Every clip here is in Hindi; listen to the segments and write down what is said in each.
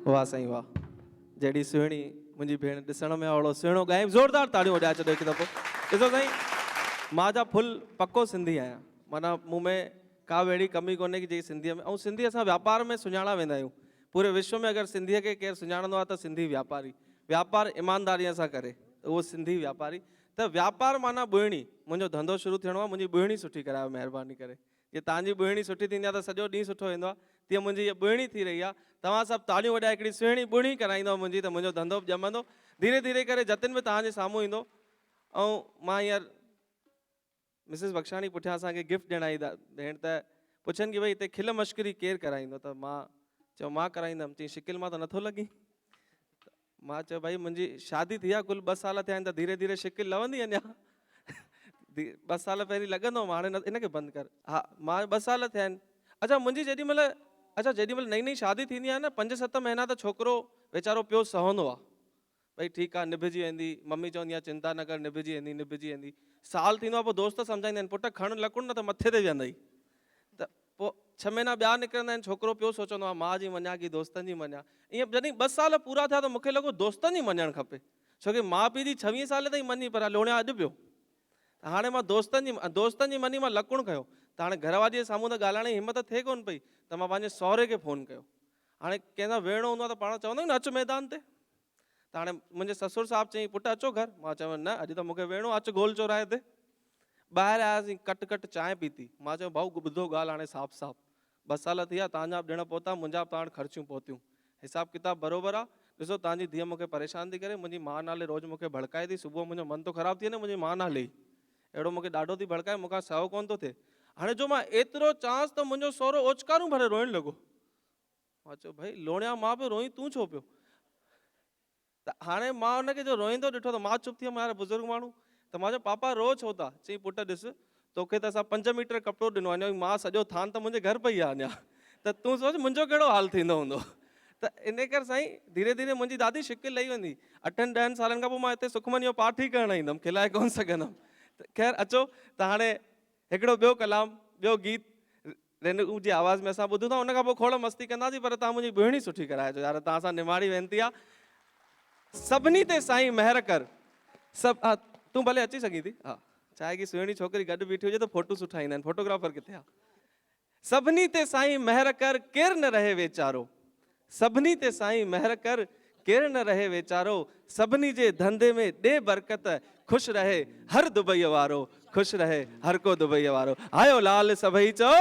वाह साईं वाह, जहिड़ी सुहिणी मुंहिंजी भेण ॾिसण में ओड़ो सुहिणो ॻाए, ज़ोरदार ताड़ियूं वॼाए छॾियो हिकु दफ़ो। ॾिसो साईं, मां जा फुल पको सिंधी आहियां, माना मूं में का अहिड़ी कमी कोन्हे की जेकी सिंधीअ में, ऐं सिंधी असां वापार में सुञाणा वेंदा आहियूं। पूरे विश्व में अगरि सिंधीअ खे केरु सुञाणंदो आहे त सिंधी वापारी, वापार ईमानदारीअ सां करे उहो सिंधी वापारी। त वापार माना ॿुहिणी, मुंहिंजो धंधो शुरू थियणो आहे, मुंहिंजी ॿुहिणी सुठी करायो महिरबानी करे। जीअं तव्हांजी ॿुहिणी सुठी थींदी आहे त सॼो ॾींहुं सुठो वेंदो आहे, तीअं मुंहिंजी इहा ॿुहिणी थी रही आहे। तव्हां सभु ताड़ियूं वॼाए हिकिड़ी सुहिणी ॿुहिणी कराईंदव मुंहिंजी, त मुंहिंजो धंधो बि ॼमंदो। धीरे धीरे करे जतिन बि तव्हांजे साम्हूं ईंदो। ऐं मां हींअर मिसिस बख्शाणी पुठियां असांखे गिफ्ट ॾियण आई भेण, त पुछनि की भई हिते खिल मश्करी केरु कराईंदो, त मां चयो मां कराईंदुमि। चई शिकिल मां त नथो लॻी। मां चयो भाई मुंहिंजी शादी थी आहे, कुल 2 साल थिया आहिनि, त धीरे धीरे शिकिल लवंदी अञा। 2 साल पहिरीं लॻंदो, हाणे न, इनखे बंदि कर। हा, मां 2 साल थिया आहिनि। अच्छा, मुंहिंजी जेॾीमहिल नई नई शादी थींदी आहे न, 5-7 महीना त छोकिरो वीचारो पियो सहंदो आहे, भई ठीकु आहे निभिजी वेंदी, मम्मी चवंदी आहे चिंता न कर, निभिजी वेंदी। साल थींदो आहे, पोइ दोस्त सम्झाईंदा आहिनि पुटु खण लकुण न त मथे ते वेहंदई। त पोइ 6 महीना ॿिया निकिरंदा आहिनि, छोकिरो पियो सोचंदो आहे माउ जी मञा की दोस्तनि जी मञा। ईअं जॾहिं 2 साल पूरा थिया त मूंखे लॻो दोस्तनि जी मञणु खपे, छोकी माउ पीउ जी 26 साल ताईं मञी, पर लोणिया अॼु पियो। त हाणे मां दोस्तनि जी मञी मां लकुण कयो, त हाणे घरवारीअ जे साम्हूं त ॻाल्हाइण जी हिमत थिए कोन पई, त मां पंहिंजे सहुरे खे फ़ोन कयो। हाणे कंहिंसां वेहणो हूंदो आहे त पाण चवंदा आहियूं न अचु मैदान ते। त हाणे मुंहिंजे ससुर साहिबु चई पुटु अचो घर। मां चयो न, अॼु त मूंखे वेहणो, अचु गोल चौराहे ते। ॿाहिरि आयासीं, कट चांहि पीती। मां चयो भाऊ ॿुधो ॻाल्हि हाणे साफ़ 2 साल थी विया, तव्हांजा बि ॾिण पहुता, मुंहिंजा बि तव्हां ख़र्चियूं पहुतियूं, हिसाबु किताबु बराबरि आहे। ॾिसो तव्हांजी धीअ मूंखे परेशान थी करे, मुंहिंजी माउ नाले रोज़ु मूंखे भड़काए थी, सुबुह मुंहिंजो मन थो ख़राबु थी वञे मुंहिंजी माउ नाले ई, अहिड़ो मूंखे ॾाढो थी भड़काए, मूंखां सहो कोन थो थिए। हाणे जो मां एतिरो चांसि त मुंहिंजो सहुरो ओचकारूं भरे रोइण लॻो। मां चयो भाई लोणिया मां पियो रोई, तूं छो पियो? त हाणे मां हुनखे जो रोईंदो ॾिठो त मां चुप थी वियमि, यार बुज़ुर्ग माण्हू। त मां चयो पापा रो छो था? चई पुटु ॾिस, तोखे त असां 5 मीटर कपिड़ो ॾिनो आहे, मां सॼो थान त मुंहिंजे घर पई आहे अञा, त तूं सोच मुंहिंजो कहिड़ो हाल थींदो हूंदो। त इन करे साईं धीरे धीरे मुंहिंजी दादी शिकिल लही वेंदी। 8-10 सालनि खां पोइ मां हिते सुखमनी जो पाठ ई करणु ईंदुमि, खिलाए कोन सघंदुमि। त ख़ैर अचो, त हाणे हिकिड़ो ॿियो कलाम, ॿियो गीत रेनू जी आवाज़ में असां ॿुधूं था, उन खां पोइ खोड़ मस्ती कंदासीं, पर तव्हां मुंहिंजी ॿुहिणी सुठी कराइजो यार, तव्हां सां निमाड़ी वेनिती आहे। सभिनी ते साईं महर कर। सभु तूं भले अची सघीं थी, हा, छा आहे की सुहिणी छोकिरी गॾु बीठी हुजे त फोटू सुठा ईंदा आहिनि, फोटोग्राफर किथे आहे? सभिनी ते साईं महर कर, केरु न रहे वेचारो। सभिनी ते साईं महर कर, केरु न रहे वेचारो। सभिनी जे धंधे में ॾे बरकत, ख़ुशि रहे हर दुबईअ वारो, ख़ुशि रहे हर को दुबईअ वारो। आयो लाल सभई चओ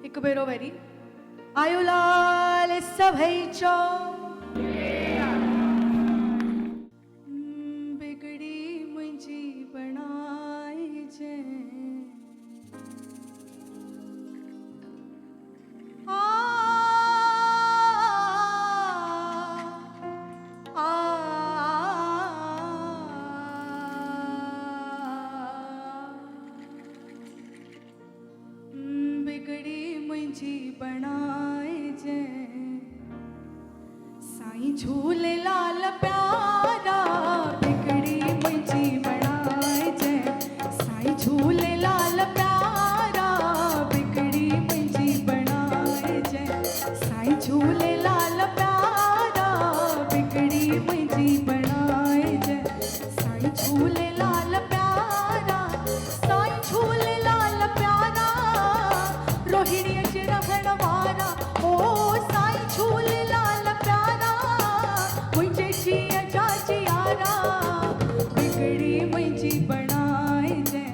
हिकु भेरो वरी आयो लाल सभई चओ। बिगड़ी मुंहिंजी बणाइजे, बिगड़ी मुंहिंजी बणाइजे, साईं झूलेलाल प्यारा। बिगड़ी मुंहिंजी बणाइजे, साईं झूलेलाल प्यारा। बिगड़ी मुंहिंजी बणाइजे, साईं झूलेलाल प्यारा। बिगड़ी मुंहिंजी बणाइजे, साईं झूलेलाल प्यारा। साईं झूलेलाल प्यारा, रोहिणीअ जे रहण वारा। ओ साईं झूलेलाल प्यारा, मुंहिंजे जीअ जा जियारा। बिगड़ी मुंहिंजी बणाइजे,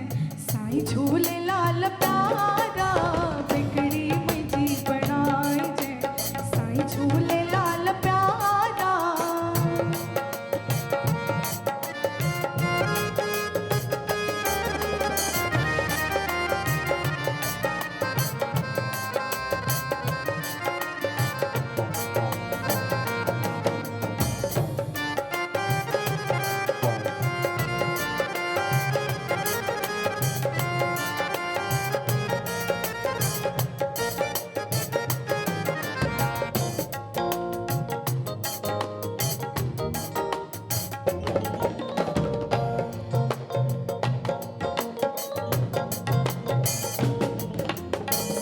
साईं झूलेलाल प्यारा। बिगड़ी मुंहिंजी बणाइजे, साईं झूलेलाल प्यारा।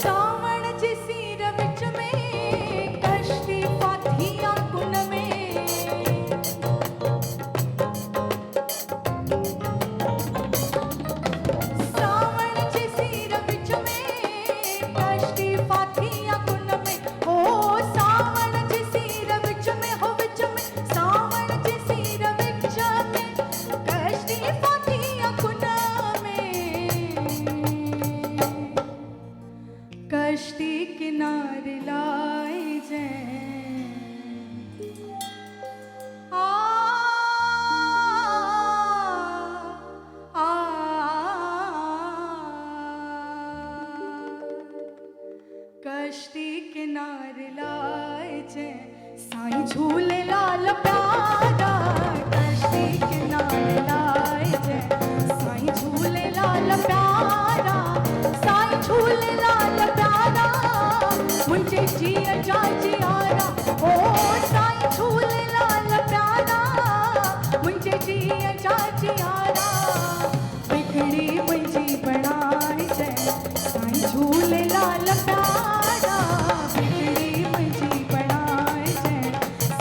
सावण जे सीर विच में सावण जे सीर विच में कश्ती फाथिया कुन में हो सावण जे सीर विच में हो विच में सावण जे सीर विच में कश्ती फाथिया कुन में कश्ती किनारे लाए जैं आ आ कश्ती किनारे लाए जैं साईं झूले लाल प्यारा कश्ती किनारे लाए जैं साईं झूले लाल प्यारा साईं झूले लाल प्यारा मुझे जिया चाची आरा ओ साईं झूले लाल प्यारा मुझे जिया चाची आरा बिगड़ी मुझी बनाई जैं साईं झूले लाल प्यारा बिगड़ी मुझी बनाई जैं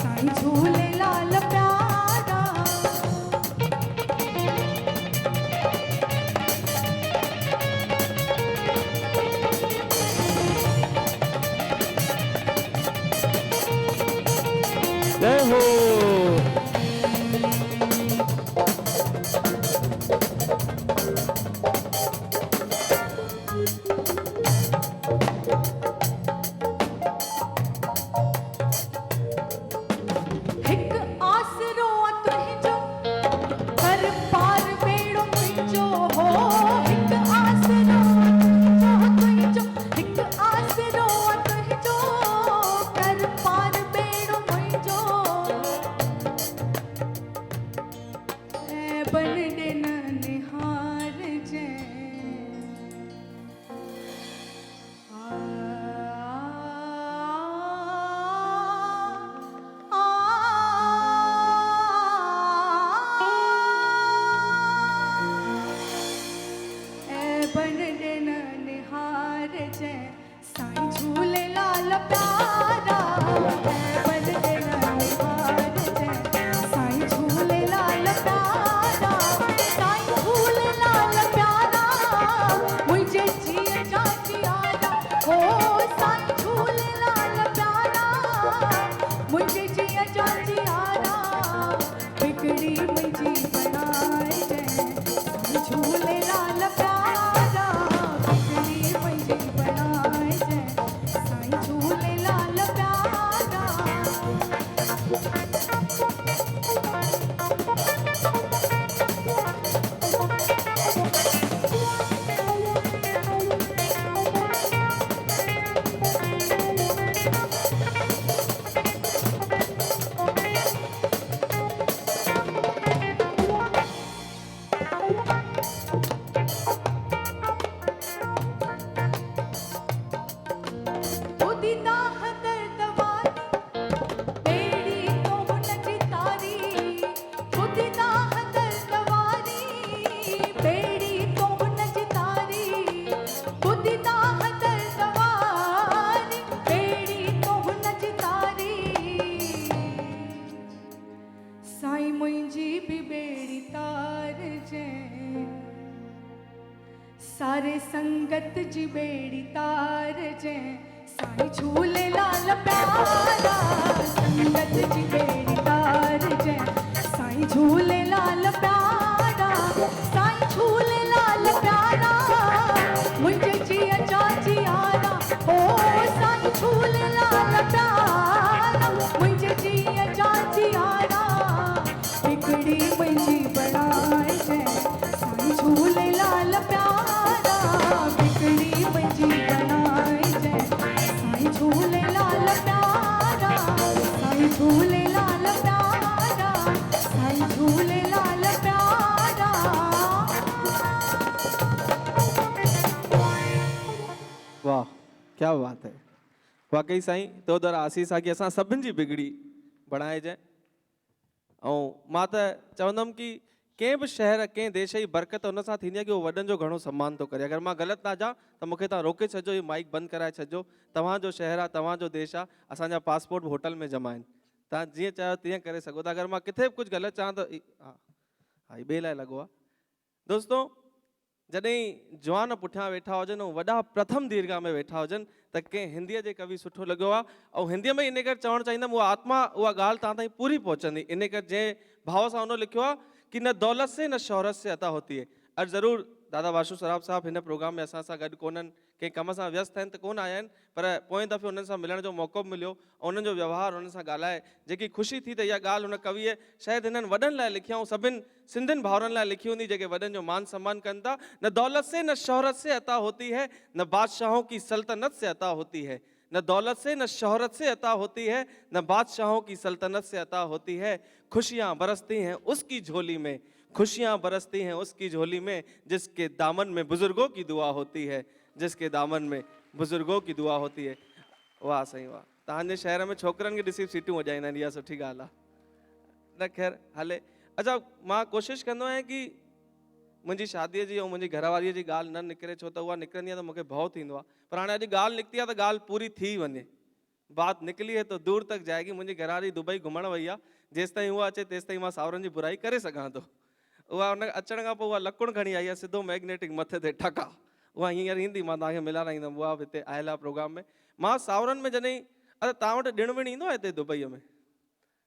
साईं झूले लाल प्यारा जय हो। हिक आसरो तुंहिंजो कर पार बेड़ो मुंहिंजो हो हिक आसरो तुंहिंजो हिक आसरो तुंहिंजो कर पार बेड़ो मुंहिंजो ऐं बन ॾिन निहार जैं बन ॾिन निहार जैं साईं झूले लाल प्यारा बन ॾिन निहार जैं साईं झूले लाल प्यारा साईं झूले लाल प्यारा मुंहिंजे जिया चाची आरा हो साईं झूले लाल प्यारा मुंहिंजे जिया चाची आरा बिगड़ी मुंहिंजी बनाए जैं साईं झूले लाल प्यारा बिगड़ी मुंहिंजी बनाए जैं साईं झूले लाल प्यारा खुदी दाह दर्दवारी बेड़ी तो हुन जी तारी खुदी दाह दर्दवारी बेड़ी तो हुन जी तारी खुदी दाह दर्दवारी बेड़ी तो हुन जी तारी साईं मुंहिंजी बि बेड़ी तार जैं सारे संगत जी बेड़ी तार जैं साईं झूले लाल प्यारा संगत जी बेड़ी तार जैं साईं झूले लाल प्यारा साईं झूले लाल प्यारा मुंहिंजे जिया चाची आरा ओ साईं झूले लाल प्यारा मुंहिंजे जिया चाची आरा बिगड़ी मुंहिंजी बनाए जैं साईं झूले लाल प्यारा बिगड़ी मुंहिंजी बनाए जैं साईं झूले लाल प्यारा साईं झूले लाल प्यारा साईं झूले लाल प्यारा वाह क्या बात है। वाकई साईं तो दर आसीस आहे की असां सभिनि जी बिगड़ी बणाइजे। ऐं मां त चवंदुमि की कंहिं बि शहर कंहिं देश जी बरकत उन सां थींदी आहे की उहो वॾनि जो घणो सम्मान थो करे। अगरि मां ग़लति न हुजां त मूंखे तव्हां रोके छॾिजो, इहो माइक बंदि कराए छॾिजो। तव्हांजो शहर आहे, तव्हांजो देश आहे, असांजा पासपोर्ट होटल में जमा आहिनि, तव्हां जीअं चाहियो तीअं करे सघो था। अगरि मां किथे बि कुझु ग़लति चवां त हा हा हीउ ॿिए लाइ लॻो आहे। दोस्तों जॾहिं जवान पुठियां वेठा हुजनि ऐं वॾा प्रथम दीर्घा में वेठा हुजनि त कंहिं हिंदीअ जे कवि सुठो लॻो आहे। ऐं हिंदीअ में इन करे चवणु चाहींदुमि उहा आत्मा उहा ॻाल्हि तव्हां ताईं पूरी पहुचंदी। इन करे जंहिं भाव सां हुन लिखियो आहे कि न दौलत से न शोहरत से अता होती है। अॼु ज़रूरु दादा वाशू सराफ साहब हिन प्रोग्राम में असां सां गॾु कोन्हनि, कंहिं कम सां व्यस्त आहिनि त कोन आया आहिनि, पर पोएं दफ़े उन्हनि सां मिलण जो मौक़ो बि मिलियो ऐं उन्हनि जो व्यवहार उन्हनि सां ॻाल्हाए जेकी ख़ुशी थी त इहा ॻाल्हि हुन कविअ शायदि हिननि वॾनि लाइ लिखी ऐं सभिनि सिंधियुनि भाउरनि लाइ लिखी हूंदी जेके वॾनि जो मान सम्मान कनि था। न दौलत से न शोहरत से अता होती है, न बादशाहों की सल्तनत से अता होती है। न दौलत से न शोहरत से अता होती है, न बादशाहों की सल्तनत से अता होती है। खुशियाँ बरसती हैं उसकी झोली में, खुशियाँ बरसती हैं उसकी झोली में, जिसके दामन में बुजुर्गों की दुआ होती है, जिसके दामन में बुजुर्गों की दुआ होती है। वाह साईं वाह। तव्हांजे शहर में छोकिरनि खे ॾिसी सीटियूं वॼाईंदा आहिनि, इहा सुठी ॻाल्हि आहे। न ख़ैर हले। अच्छा मां कोशिशि कंदो आहियां कि मुंहिंजी शादीअ जी ऐं मुंहिंजी घरवारीअ जी ॻाल्हि न निकिरे, छो त उहा निकिरंदी आहे त मूंखे भउ थींदो आहे। पर हाणे अॼु ॻाल्हि निकिती आहे त ॻाल्हि पूरी थी वञे। बात निकली है तो दूर तक जाएगी। मुंहिंजी घरवारी दुबई घुमण वई आहे, जेसि ताईं उहा अचे तेसि ताईं मां सावरनि जी बुराई करे सघां थो। उहा उन अचण खां पोइ उहा लकुण खणी आई आहे सिधो मैग्नेटिक मथे ते ठका। उहा हींअर ईंदी, मां तव्हांखे मिलाराईंदुमि, उहा बि हिते आयल आहे प्रोग्राम में। मां सावरनि में जॾहिं अरे तव्हां वटि ॾिणु विणु ईंदो आहे हिते दुबईअ में?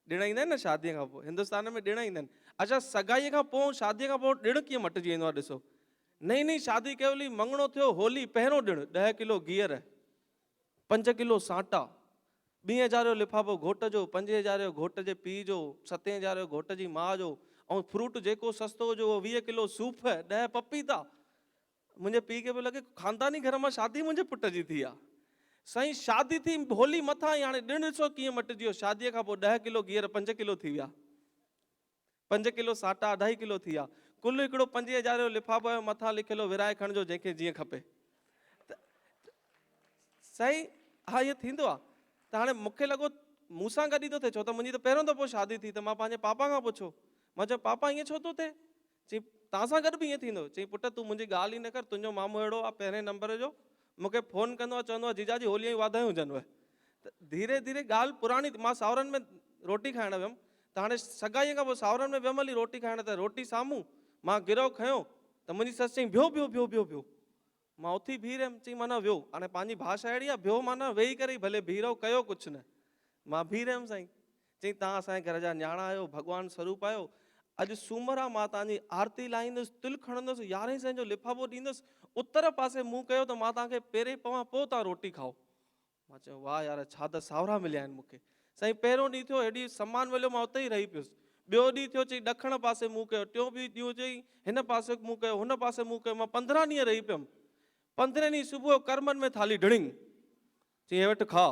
ॾिण ईंदा आहिनि न शादीअ खां पोइ, हिंदुस्तान में ॾिण ईंदा आहिनि। अच्छा सगाईअ खां पोइ शादीअ खां पोइ ॾिणु कीअं मटिजी वेंदो आहे ॾिसो। नई नई शादी कयोली, मङणो थियो, होली पहिरों ॾिणु 10 किलो गिहर, 5 किलो साटा, 2000 जो लिफ़ाफ़ो घोट जो, 5000 जो घोट जे पीउ जो, 7000 जो घोट जी माउ जो, ऐं फ्रूट जेको सस्तो हुजे उहो 20 किलो सूफ़, 10 पपीता। मुंहिंजे पीउ खे पियो लॻे ख़ानदानी घर मां शादी मुंहिंजे पुट जी थी आहे। साईं शादी थी होली मथां ई हाणे ॾिणु ॾिसो कीअं मटिजी वियो। शादीअ खां पोइ 10 किलो गिहर 5 किलो थी विया, 5 किलो साटा 2.5 किलो थी विया। कुल हिकिड़ो 5000 जो लिफ़ाफ़ो आहे, मथां लिखियलु विराए खणिजो जंहिंखे जीअं खपे। साईं हा इहो थींदो आहे। त हाणे मूंखे लॻो मूंसां गॾु ई थो थिए, छो त मुंहिंजी त पहिरों दफ़ो शादी थी। त मां पंहिंजे पापा खां पुछो, मां चयो पापा ईअं छो थो थिए? चई तव्हां सां गॾु बि ईअं थींदो? चई पुट तूं मुंहिंजी ॻाल्हि ई न कर, तुंहिंजो मामो अहिड़ो आहे पहिरें नंबर जो, मूंखे फ़ोन कंदो आहे चवंदो आहे जीजाजी होलीअ जी वाधायूं हुजनिव। त धीरे धीरे ॻाल्हि पुराणी। मां सावरनि में रोटी खाइणु वियुमि, त हाणे सगाईअ खां पोइ सावरनि में वियुमि हली रोटी खाइण, त रोटी साम्हूं मां गिरहो खयो त मुंहिंजी ससु चई बिहो बिहो बिहो बिहो बिहो। मां उथी बीह रहियमि, चई माना वियो। हाणे पंहिंजी भाषा अहिड़ी आहे, बिहो माना वेही करे भले बीह रहो, कयो कुझु न। मां बीह रहियमि साईं। चई तव्हां असांजे घर जा न्याणा आहियो, भॻवानु स्वरूप आहियो, अॼु सूमरु आहे, मां तव्हांजी आरती लाहींदुसि, तिल खणंदुसि, 11 सौ जो लिफ़ाफ़ो ॾींदुसि, उत्तर पासे मुंहुं कयो त मां तव्हांखे पहिरें पवां पोइ तव्हां रोटी खाओ। मां चयो वाह यार छा त सावरा मिलिया आहिनि मूंखे। साईं पहिरों ॾींहुं थियो हेॾी सम्मान मिलियो, मां उते ई रही पियुसि। ॿियो ॾींहुं थियो चई ॾखण पासे मुंहुं कयो, टियों ॾींहुं चई हिन पासे मुंहुं कयो, हुन पासे मुंहुं कयो। मां 15 ॾींहं रही पियुमि। 15 ॾींहुं सुबुह कर्मनि में थाली ढिड़िंग, चई हे वटि खा।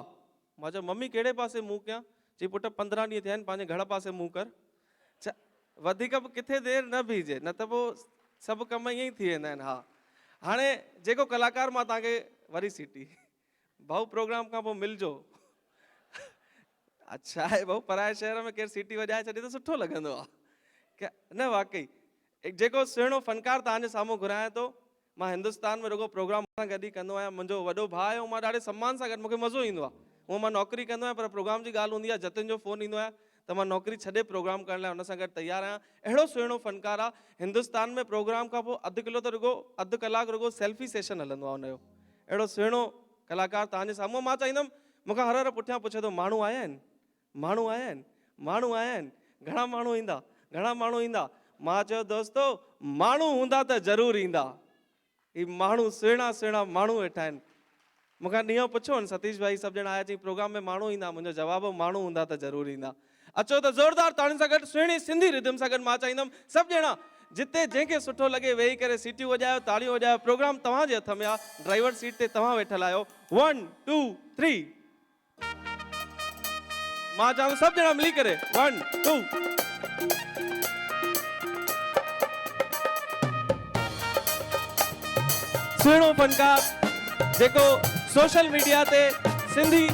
मां चयो मम्मी कहिड़े पासे मुंहुं कयां? चई पुट 15 ॾींहं थिया आहिनि, पंहिंजे घर पासे मुंहुं कर। वधीक बि किथे देरि न बीहजे, न त पोइ सभु कम ईअं ई थी वेंदा आहिनि। हा हाणे जेको कलाकार, मां तव्हांखे वरी सीटी भाऊ प्रोग्राम खां पोइ मिलजो। अच्छा आहे भाऊ, पराए शहर में केरु सीटी वॼाए छॾे त सुठो लॻंदो आहे न। वाकई जेको सुहिणो फ़नकार तव्हांजे साम्हूं घुरायां थो, मां हिंदुस्तान में रुगो प्रोग्राम सां गॾु ई कंदो आहियां। मुंहिंजो वॾो भाउ आहे ऐं मां ॾाढे सम्मान सां गॾु, मूंखे मज़ो ईंदो आहे। उहो मां नौकिरी कंदो आहियां, पर प्रोग्राम जी ॻाल्हि हूंदी आहे, जतिन जो फ़ोन ईंदो आहे त मां नौकिरी छॾे प्रोग्राम करण लाइ हुन सां गॾु तयारु आहियां। अहिड़ो सुहिणो फ़नकार आहे। हिंदुस्तान में प्रोग्राम खां पोइ अधु कलाक रुगो सेल्फी सेशन हलंदो आहे हुनजो। अहिड़ो सुहिणो कलाकार तव्हांजे साम्हूं। मां चाहींदुमि, मूंखां हर हर पुठियां पुछे थो माण्हू आया आहिनि, माण्हू आया आहिनि, माण्हू आया आहिनि, घणा माण्हू ईंदा, घणा माण्हू ईंदा? मां चयो दोस्तो माण्हू हूंदा त ज़रूरु ईंदा। ही माण्हू सुहिणा सुहिणा माण्हू वेठा आहिनि। मूंखां ॾींहं पुछो न सतीश भाई सभु ॼणा आया, चई प्रोग्राम में माण्हू ईंदा? मुंहिंजो जवाबु माण्हू हूंदा त ज़रूरु ईंदा। अचो त ज़ोरदार ताड़ियुनि सां गॾु सुहिणी सिंधी रिदम सां गॾु मां चाहींदुमि सभु ॼणा जिते जंहिंखे सुठो लॻे वेही करे सीटियूं वॼायो, ताड़ियूं वॼायो। प्रोग्राम तव्हांजे हथ में आहे, ड्राइवर सीट ते तव्हां वेठल आहियो। 1 2 3 मां चाहूं सभु ॼणा मिली करे 1 2। सुहिणो फ़नकार जेको सोशल मीडिया ते सिंधी,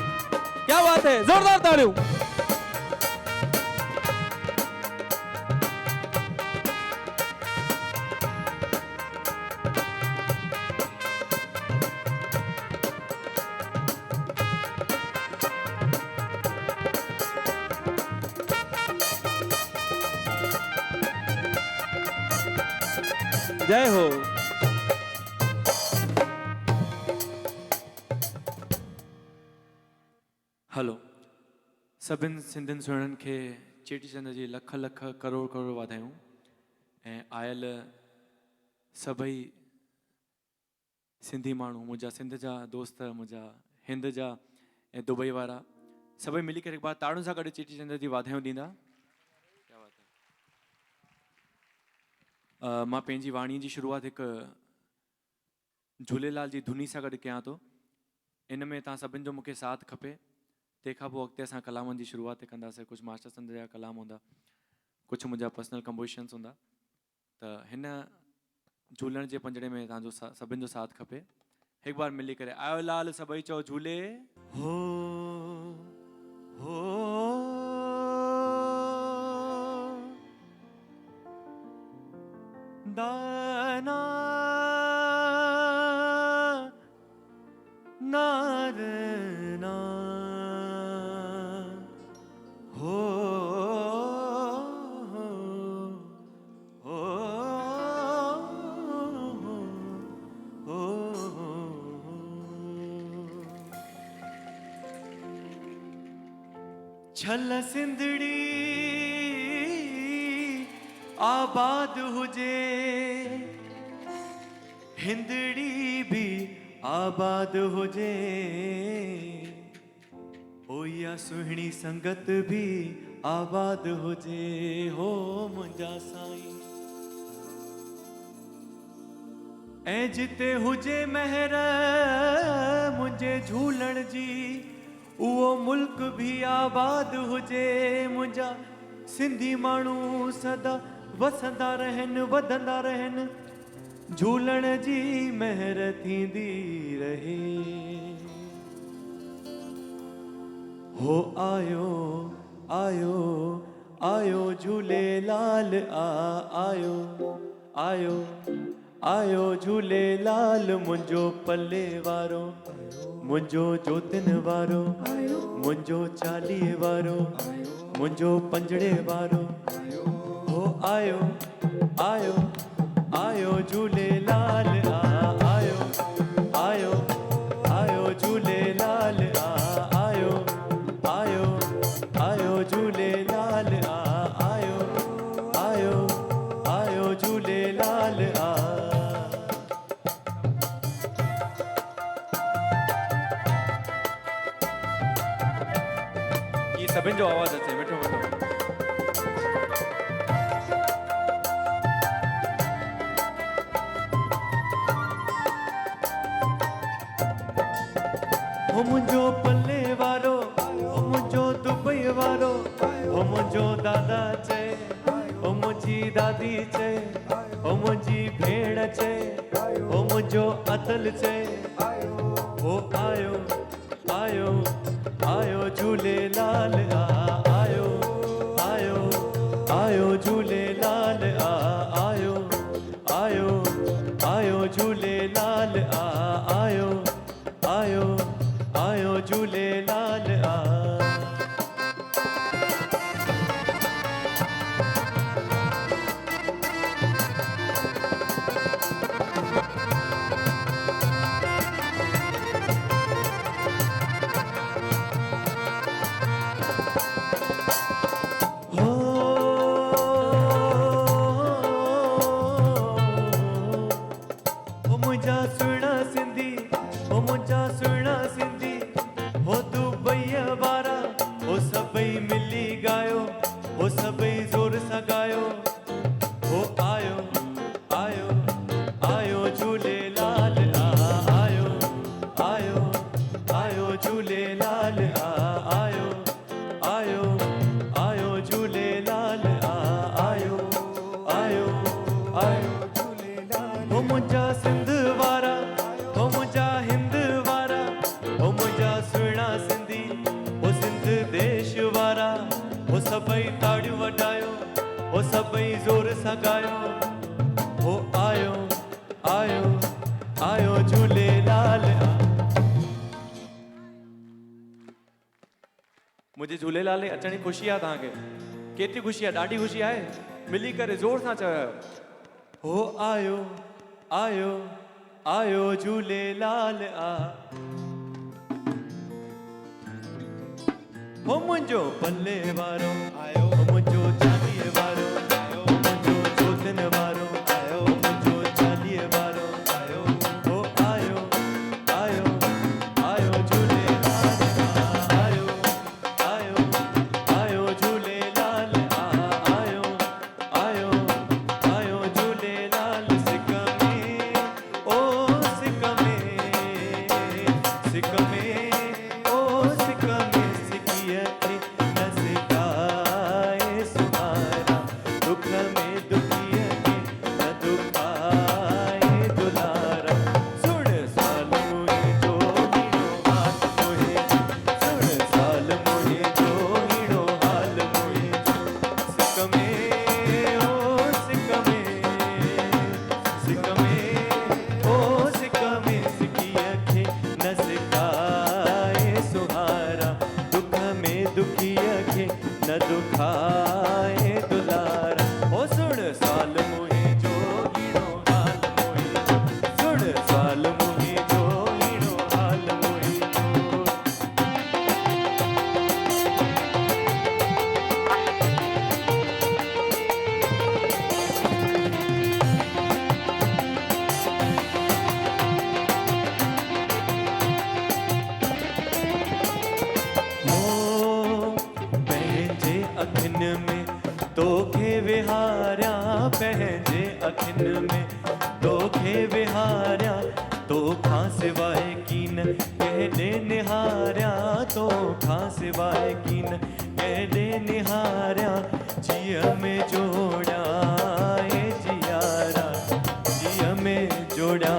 क्या बात है, ज़ोरदार ताड़ियूं। जय हो। हलो सभिनि सिंधियुनि सुहिणनि खे चेटीचंड जी लख लख करोड़ करोड़ वाधायूं ऐं आयल सभई सिंधी माण्हू मुंहिंजा सिंध जा दोस्त मुंहिंजा हिंद जा ऐं दुबई वारा सभई मिली करे हिकु बार ताड़ियुनि सां गॾु चेटीचंड जी वाधायूं ॾींदा। मां पंहिंजी वाणी जी शुरूआत हिकु झूलेलाल जी धुनी सां गॾु कयां थो। इन में तव्हां सभिनि जो मूंखे साथ खपे। तंहिंखां पोइ अॻिते असां कलामनि जी शुरूआत कंदासीं। कुझु मास्टर संत जा कलाम हूंदा, कुझु मुंहिंजा पर्सनल कंपोजिशन्स हूंदा। त हिन झूलण जे पंजड़े में तव्हांजो सभिनि जो साथ खपे। हिकु बार मिली करे आयो लाल सभई चओ झूले हो हो दाना नारना हो हो हो छल सिंधड़ी आबाद हुजे हिंदड़ी भी आबाद हुजे हो या सुहिणी संगत भी आबाद हुजे हो मुंहिंजा साईं। ऐं जिते हुजे महर मुंहिंजे झूलण जी उहो मुल्क भी आबाद हुजे। मुंहिंजा सिंधी माण्हू सदा वसंदा रहनि वधंदा रहनि झूलण जी महर थींदी रहे। हो आयो आयो आयो झूलेलाल आयो आयो आयो झूलेलाल मुंहिंजो पल्ले वारो मुंहिंजो जोतिन वारो मुंहिंजो चालीहे वारो मुंहिंजो पंजड़े वारो हो आयो आयो आयो झूलेलाल आयो आयो आयो झूलेलाल आयो आयो आयो झूलेलाल आयो आयो आयो झूलेलाल ये सभिनि जो आवाज़ अचे मिठो मिठो। हो मुंहिंजो पल्ले वारो हो मुंहिंजो दुबई वारो हो मुंहिंजो दादा चए हो मुंहिंजी दादी चए हो मुंहिंजी भेण चए हो मुंहिंजो अतल चए हो आयो आयो आयो झूलेलाल आयो आयो आयो झूलेलाल आयो आयो आयो झूलेलाल आयो आयो आयो झूलेलाल हो मुंहिंजा सुहिणा सिंधी हो मुंहिंजा सुहिणा सिंधी हो दुबई वारा हो सभई मिली गायो हो सभई ज़ोर सां गायो हो आयो आयो आयो झूलेलाल आयो आयो आयो झूलेलाल आयो आयो आयो झूलेलाल आयो आयो आयो हो मुंहिंजा सिंध वारा हो मुंहिंजा हिंद वारा हो मुंहिंजा सुहिणा सिंधी हो सिंध देश वारा हो सभई ताड़ियूं वॼायो हो सभई ज़ोर सां गायो हो आयो आयो आयो झूलेलाल मुंहिंजे झूलेलाल जे अचण जी ख़ुशी आहे तव्हांखे केतिरी ख़ुशी आहे ॾाढी ख़ुशी आहे मिली करे ज़ोर सां चयो हो आयो आयो आयो झूलेलाल आ हो मुंहिंजो पल्ले वारो आयो हो मुंहिंजो चालीह वारो आयो हो मुंहिंजो चोथन वारो आयो हो मुंहिंजो चालीह वारो आयो हो आयो आयो आयो झूलेलाल आ आयो आयो आयो झूलेलाल आ आयो आयो आयो झूलेलाल सिक में ओ सिक में ओ सिक में सिकीअ खे न सिकाए सुहारा दुख में दुखीअ खे न दुखाए दुलारा सुण साल मुंहिंजो हीणो हाल मुंहिंजो सुण साल मुंहिंजो हीणो हाल मुंहिंजो सिक में ओ सिक में ओ सिक में सिकीअ खे न सिकाए सुहारा दुख में दुखीअ खे न दुखाए दुलारा ओ सुण साल मुंहिंजो हीणो हाल मुंहिंजो सुण साल मुंहिंजो हीणो हाल मुंहिंजो हो पंहिंजे अखियुनि में तोखे विहारिया पंहिंजे अखियुनि में तोखे विहारिया तोखां सवाइ कीन कंहिं निहारिया तोखां सवाइ कीन कंहिं निहारिया जीअ में जोड़िया ए जियारा जीअ में जोड़िया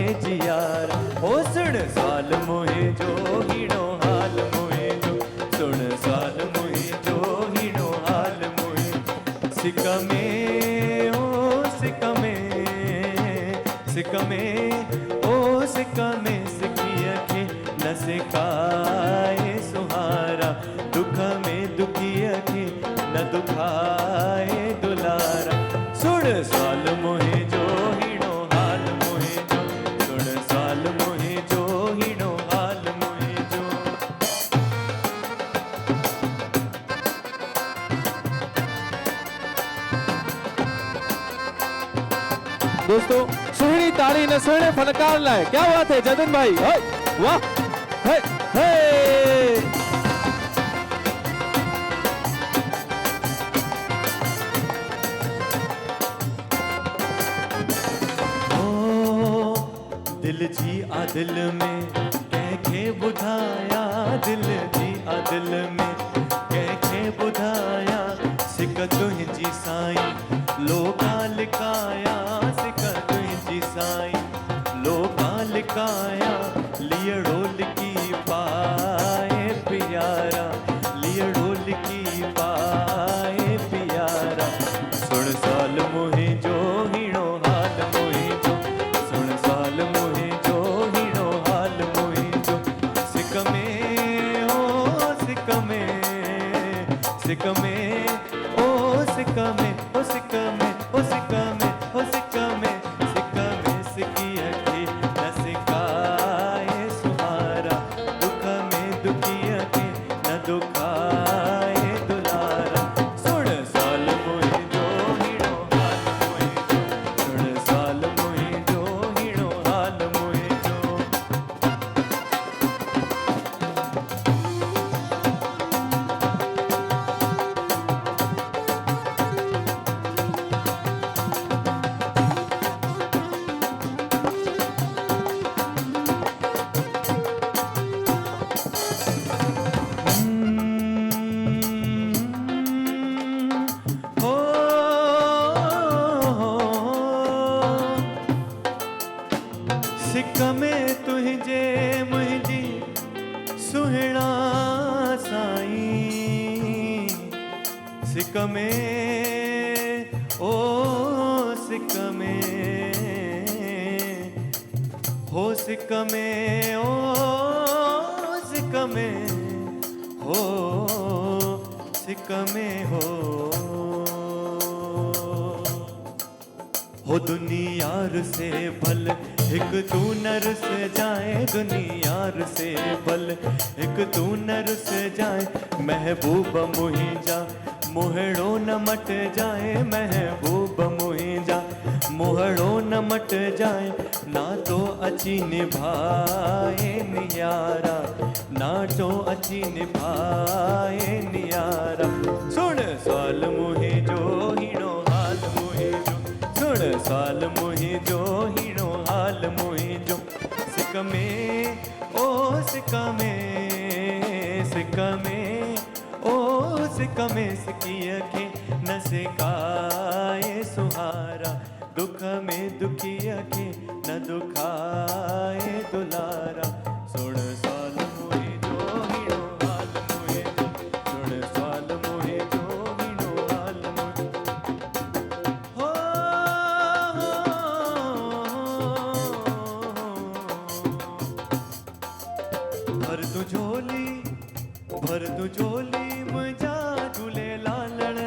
ए जियारा ओ सुण साल मुंहिंजो हीणो हाल मुंहिंजो सुण साल मुंहिंजो हीणो हाल मुंहिंजो सिक में ओ सिक में ओ सिक में सिकीअ खे न सिकाए सुहारा दुख में दुखीअ खे न दुखाए दुलारा सुण साल मुंहिंजो हीणो हाल मुंहिंजो सुण साल मुंहिंजो हीणो हाल मुंहिंजो दोस्तों सुहिणी ताड़ी ने सुहिणे फनकार लाए क्या बात है जतिन भाई हाय वाह हाय हाय ओ दिल जी आ दिल में कंहिंखे ॿुधाया दिल जी आ दिल में कंहिंखे ॿुधाया सिक तुंहिंजी साईं लोका लिकाया सिक तुंहिंजी साईं लोका लिकाया लीअड़ो लिकी पाए प्यारा लीअड़ो लिकी पाए प्यारा सुण साल मुंहिंजो हीणो हाल मुंहिंजो सुण साल मुंहिंजो हीणो हाल मुंहिंजो सिक में ओ सिक में सिक में ओ सिक में ओ सिक में ओ सिक में ओ सिक में सिक में सिकीअ खे न सिकाए सुहारा दुख में दुखीअ खे न दुखाए दुलारा सुण साल मुंहिंजो हीणो हाल मुंहिंजो सुण साल मुंहिंजो हीणो हाल मुंहिंजो हो सिक में तुंहिंजे मुंहिंजी सुहिणा साईं सिक में ओ सिक में हो सिक में ओ सिक में हो सिक में हो हो दुनियार से भल एक तू नर से जाए, दुनियार से भल एक तू नर से जाए, महबूब मुही जा मोहड़ो न मट जाए, महबूब मुही जा मोहड़ो न मट जाए, ना तो अच्छी निभाए नियारा, ना तो अच्छी निभाए नियारा। सुन सवाल मुही जो हीणो हाल मुही जो, सुन सवाल मुही जो हीणो हाल मुही जो, सिक में ओ सिक में, सिक में ओ सिक में सिकिय के न सिकाए सुहारा, दुख में दुखिया के न दुखाए दुलारा। सुन सवाल मुही जो हीणो हाल मुही जो, सुन सवाल मुही जो हीणो हाल मुही हो। भर तू झोली, भर तू झोली मुंहिंजा झूले लालण,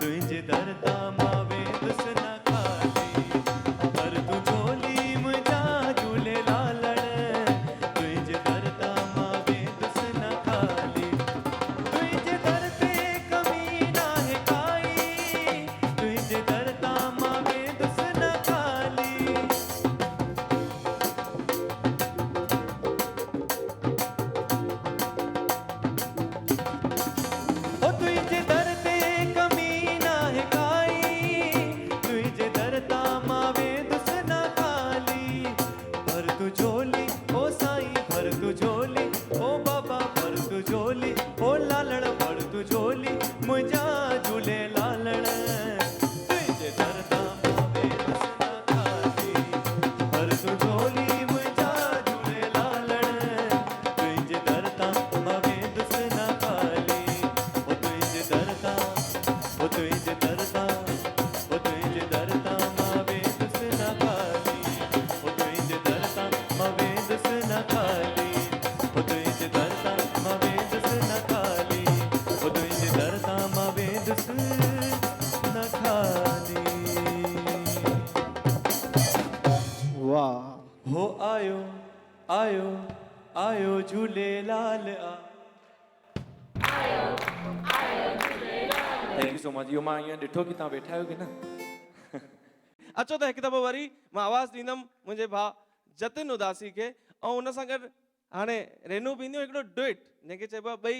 तुंहिंजे दर तां मां वेंदुस न खाली। भर तू झोली मुंहिंजा झूले लालण, तुंहिंजे दर तां मां वेंदुस न खाली। तुंहिंजे दर ते कमी नाहे काई, तुंहिंजे दर तां मां वेंदुस न खाली। ओ तुझे दर ते कमी नाहे काई, तुझे दर तां मां वेंदुस न खाली। भर तू झोली ओ साईं, भर तू झोली ओ बाबा, भर तू झोली ओ लालण, भर तू झोली मुंहिंजा झूले लालण, तुझे दर तां मां वेंदुस न खाली। भर तू झोली मुंहिंजा झूले लालण, तुझे दर तां मां वेंदुस न खाली। ओ तुझे दर तां, ओ तुझे दर तां, ओ तुझे दर तां मां वेंदुस न खाली। ओ तुझे दर तां मां वेंदुस न खाली। ओ तुझे दर तां मां वेंदुस न खाली। ओ तुझे दर तां मां वेंदुस न खाली। वाह। हो आयो आयो आयो झूलेलाल आ। Thank you so much. इहो मां ईअं ॾिठो की तव्हां वेठा आहियो की न। अचो त हिकु दफ़ो वरी मां आवाज़ ॾींदुमि मुंहिंजे भाउ जतिन उदासी खे, ऐं उन सां गॾु हाणे रेनू बि ईंदियूं, हिकिड़ो डुएट जंहिंखे चइबो आहे ॿई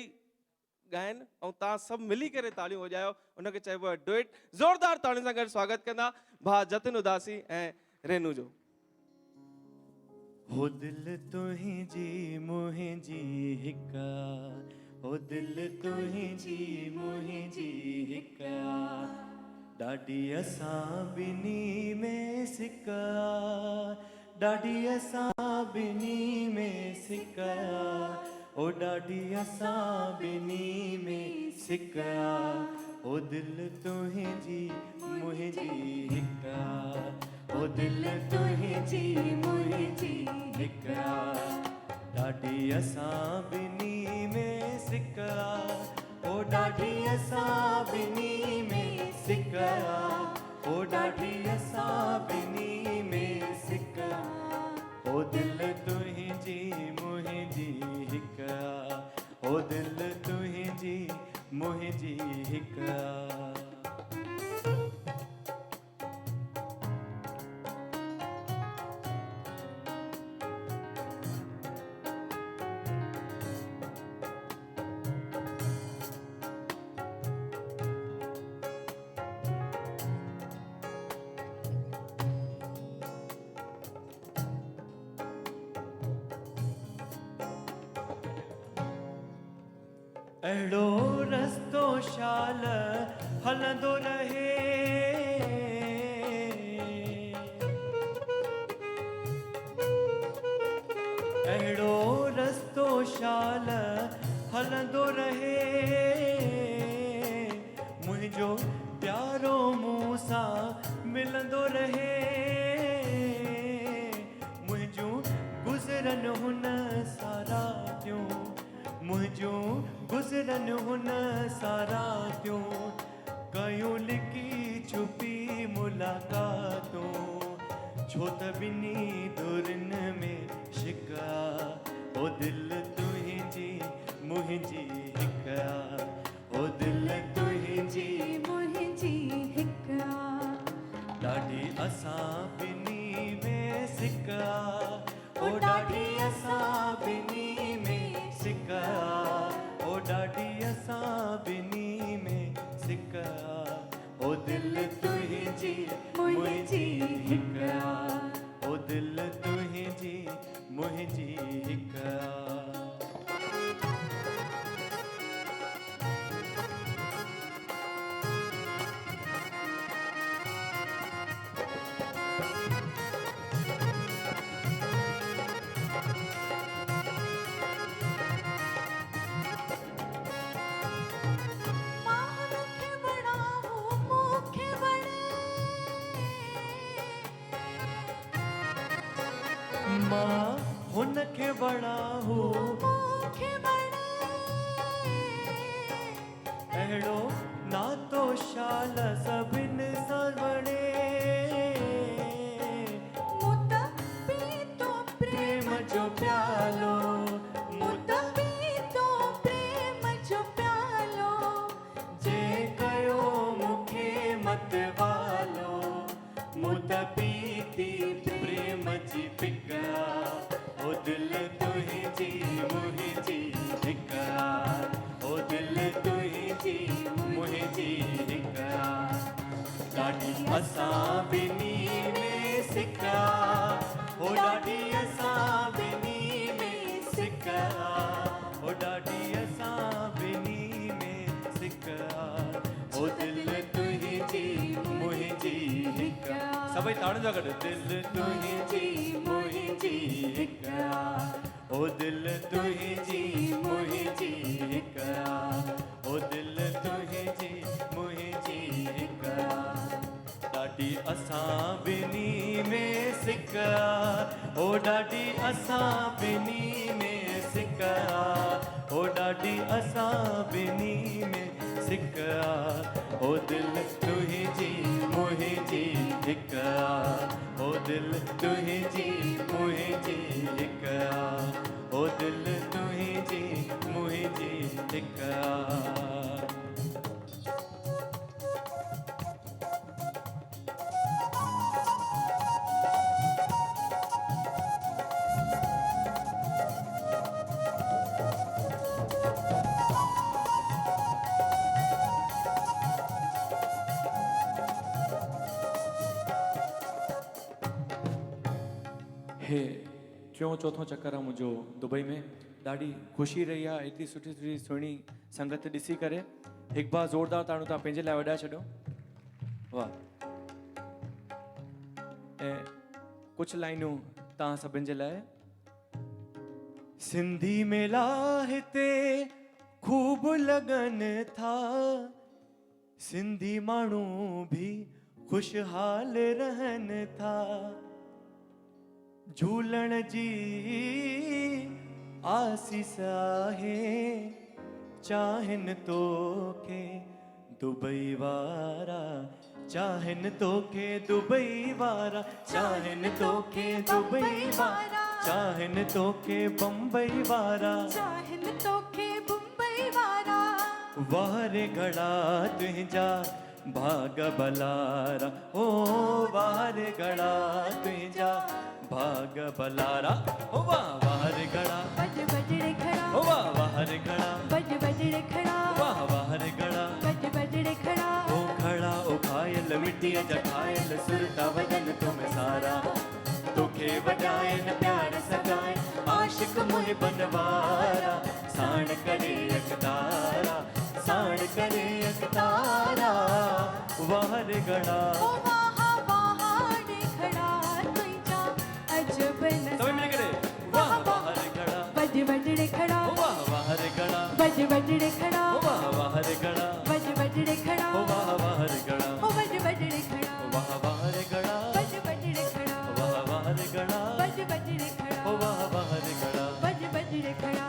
ॻाइनि ऐं तव्हां सभु मिली करे तालियूं वॼायो, उनखे चइबो आहे डुएट। ज़ोरदार तालियुनि सां गॾु स्वागत कंदा भाउ जतिन उदासी ऐं रेनू जो। हो दिल तुंहिंजी मुंहिंजी हिक, हो दिल तुंहिंजी मुंहिंजी हिक, ॾाढी असां ॿिनी में सिक, ॾाढी असां ॿिनी में सिक, ओ ॾाढी असां ॿिनी में सिक। ओ दिल तुंहिंजी मुंहिंजी हिक, ओ दिल तुंहिंजी मुंहिंजी हिक, ॾाढी असां ॿिनी में सिक, ओ ॾाढी असां ॿिनी में सिक, ओ ॾाढी असां ॿिनी में सिक। ओ दिल तुंहिंजी मुंहिंजी हिक, ओ दिल तुंहिंजी मुंहिंजी हिक। अहिड़ो रस्तो शाल हलंदो रहे, अहिड़ो रस्तो शाल हलंदो रहे, मुंहिंजो प्यारो मूं सां मिलंदो रहे, मुंहिंजूं गुज़रन हुन सारा थियूं, मुंहिंजूं गुज़रन हुन सारा थियूं, कयूं लिकी छुपी मुलाक़ात छो त ॿिनी दुरिन में शिका ओ दिल तुंहिंजी मुंहिंजी हिक आ ओ दिल तुंहिंजी मुंहिंजी हिक आ ॾाढी असां ॿिनी में सिक आ ओ ॾाढी असां ॿिनी में सिक आ ओ ॾाढी असां ॿिनी में सिक आ ओ दिल तुंहिंजी मुंहिंजी हिक आ ओ दिल तुंहिंजी मुंहिंजी हिक आ मां खे बड़ा हूँ मुखे बड़े मां हुनखे वणा हू मुखे बड़े अहिड़ो नातो शाल सभिनि सां वणे मुत पीतो प्रेम जो प्यालो मुत पीतो प्रेम जो प्यालो जे कयो मूंखे मत वालो मुत पीती प्रेम जी पिक ओ दिल तुंहिंजी मुंहिंजी हिक ओ दिल तुंहिंजी मुंहिंजी हिक ॾाढी असां ॿिनी में सिक ओ ॾाढी असां ॿिनी में सिक ओ ॾाढी असां ॿिनी में सिक ओ दिल तुंहिंजी मुंहिंजी हिक सभई ताड़ियुनि सां गॾु दिल तुंहिंजी मुंहिंजी हिक ओ दिल तुंहिंजी मुंहिंजी हिक ओ दिल तुंहिंजी मुंहिंजी हिक ॾाढी असां ॿिनी में सिक ओ ॾाढी असां ॿिनी में सिक ओ ॾाढी असां ॿिनी में सिक ओ दिल तुंहिंजी मुंहिंजी हिक ओ दिल तुंहिंजी मुंहिंजी हिक ओ दिल तुंहिंजी मुंहिंजी हिक हे टियों चौथों चक्कर आहे मुंहिंजो दुबई में ॾाढी ख़ुशी रही आहे एतिरी सुठी सुठी सुहिणी संगत ॾिसी करे हिकु बार ज़ोरदार ताड़ियूं तव्हां पंहिंजे लाइ वॼाए छॾियो वाह ऐं कुझु लाइनूं तव्हां सभिनि जे लाइ सिंधी मेला हिते खूब लॻनि था सिंधी माण्हू बि ख़ुशहाल रहनि था झूलण जी आसीस आहे चाहनि तोखे दुबई वारा चाहनि तोखे दुबई वारा चाहनि तोखे दुबई वारा चाहनि तोखे बम्बई वारा चाहन तोखे मुंबई वारा वारे घड़ा तुंहिंजा भाग भलारा ओ वारे घड़ा तुंहिंजा भाग भलारा ओ वाह वारे घड़ा बज बजड़े खड़ा ओ वाह वारे घड़ा बज बजड़े खड़ा वाह वारे घड़ा बज बजड़े खड़ा ओ खड़ा ओ खायल मिट्टीअ जा ठाहियल सुरता वजन तुम सारा तोखे वॼाए न प्यार सगाए आशिक मुहिबन वारा साण करे अकतारा साण करे अकतारा वारे घड़ा ओ वाह वाहाड़े खड़ा तुझा अजब सभी मिल करे वाह वारे घड़ा बज बजड़े खड़ा ओ वाह वारे घड़ा बज बजड़े खड़ा ओ वाह वारे घड़ा बज बजड़े खड़ा ओ वाह वारे घड़ा ओ बज बजड़े खड़ा ओ वाह वारे घड़ा बज बजड़े खड़ा ओ वाह वारे घड़ा बज बजड़े खड़ा ओ वाह वारे घड़ा बज बजड़े खड़ा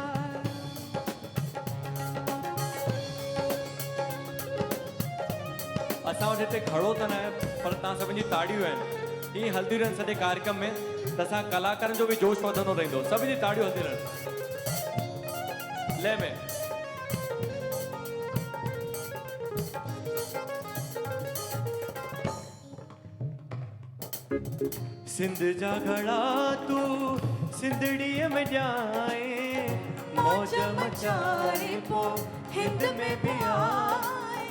असां वटि हिते खड़ो त न आहे पर तव्हां सभिनि जी ताड़ियूं आहिनि ई हल्दी रहनि सॼे कार्यक्रम में त असां कलाकारनि जो बि जोश वधंदो रहंदो। सभिनी जी ताड़ियूं हलंदी रहनि ले में। सिंध जा घड़ा तू सिंधड़ीअ में ॼाए मौज मचाए पो हिंद में भी आए।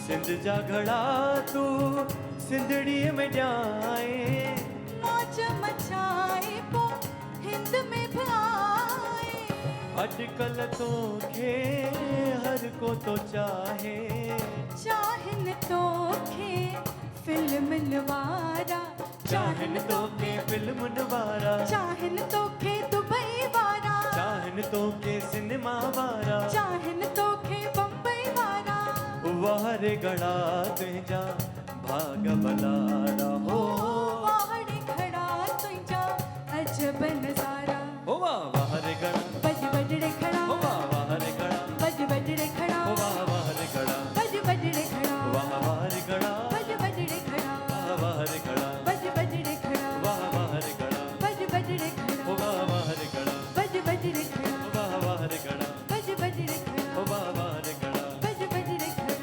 सिंध जा घड़ा तू सिंधड़ीअ में ॼाए मौज मचाए पो हिंद में भी आए। अॼुकल्ह तोखे हर को तो चाहे चाहन तोखे फिल्म वारा चाहन तोखे फिल्म वारा चाहन तोखे दुबई वारा चाहन तोखे सिनेमा वारा चाहन तोखे बम्बई वारा। वारे घड़ा तुंहिंजा भाग भलारा हो वाहड़े खड़ा तुंहिंजा अजब नज़ारा। हो वाह वारे घड़ा बज बजड़े खड़ा हो वाह वारे घड़ा बज बजड़े खड़ा हो वाह वारे घड़ा बज बजड़े खड़ा वाह वारे घड़ा बज बजड़े खड़ा वाह वारे घड़ा बज बजड़े खड़ा वाह वारे घड़ा बज बजड़े खड़ा हो वाह वारे घड़ा बज बजड़े खड़ा हो वाह वारे घड़ा बज बजड़े खड़ा हो वाह वारे घड़ा बज बजड़े खड़ा।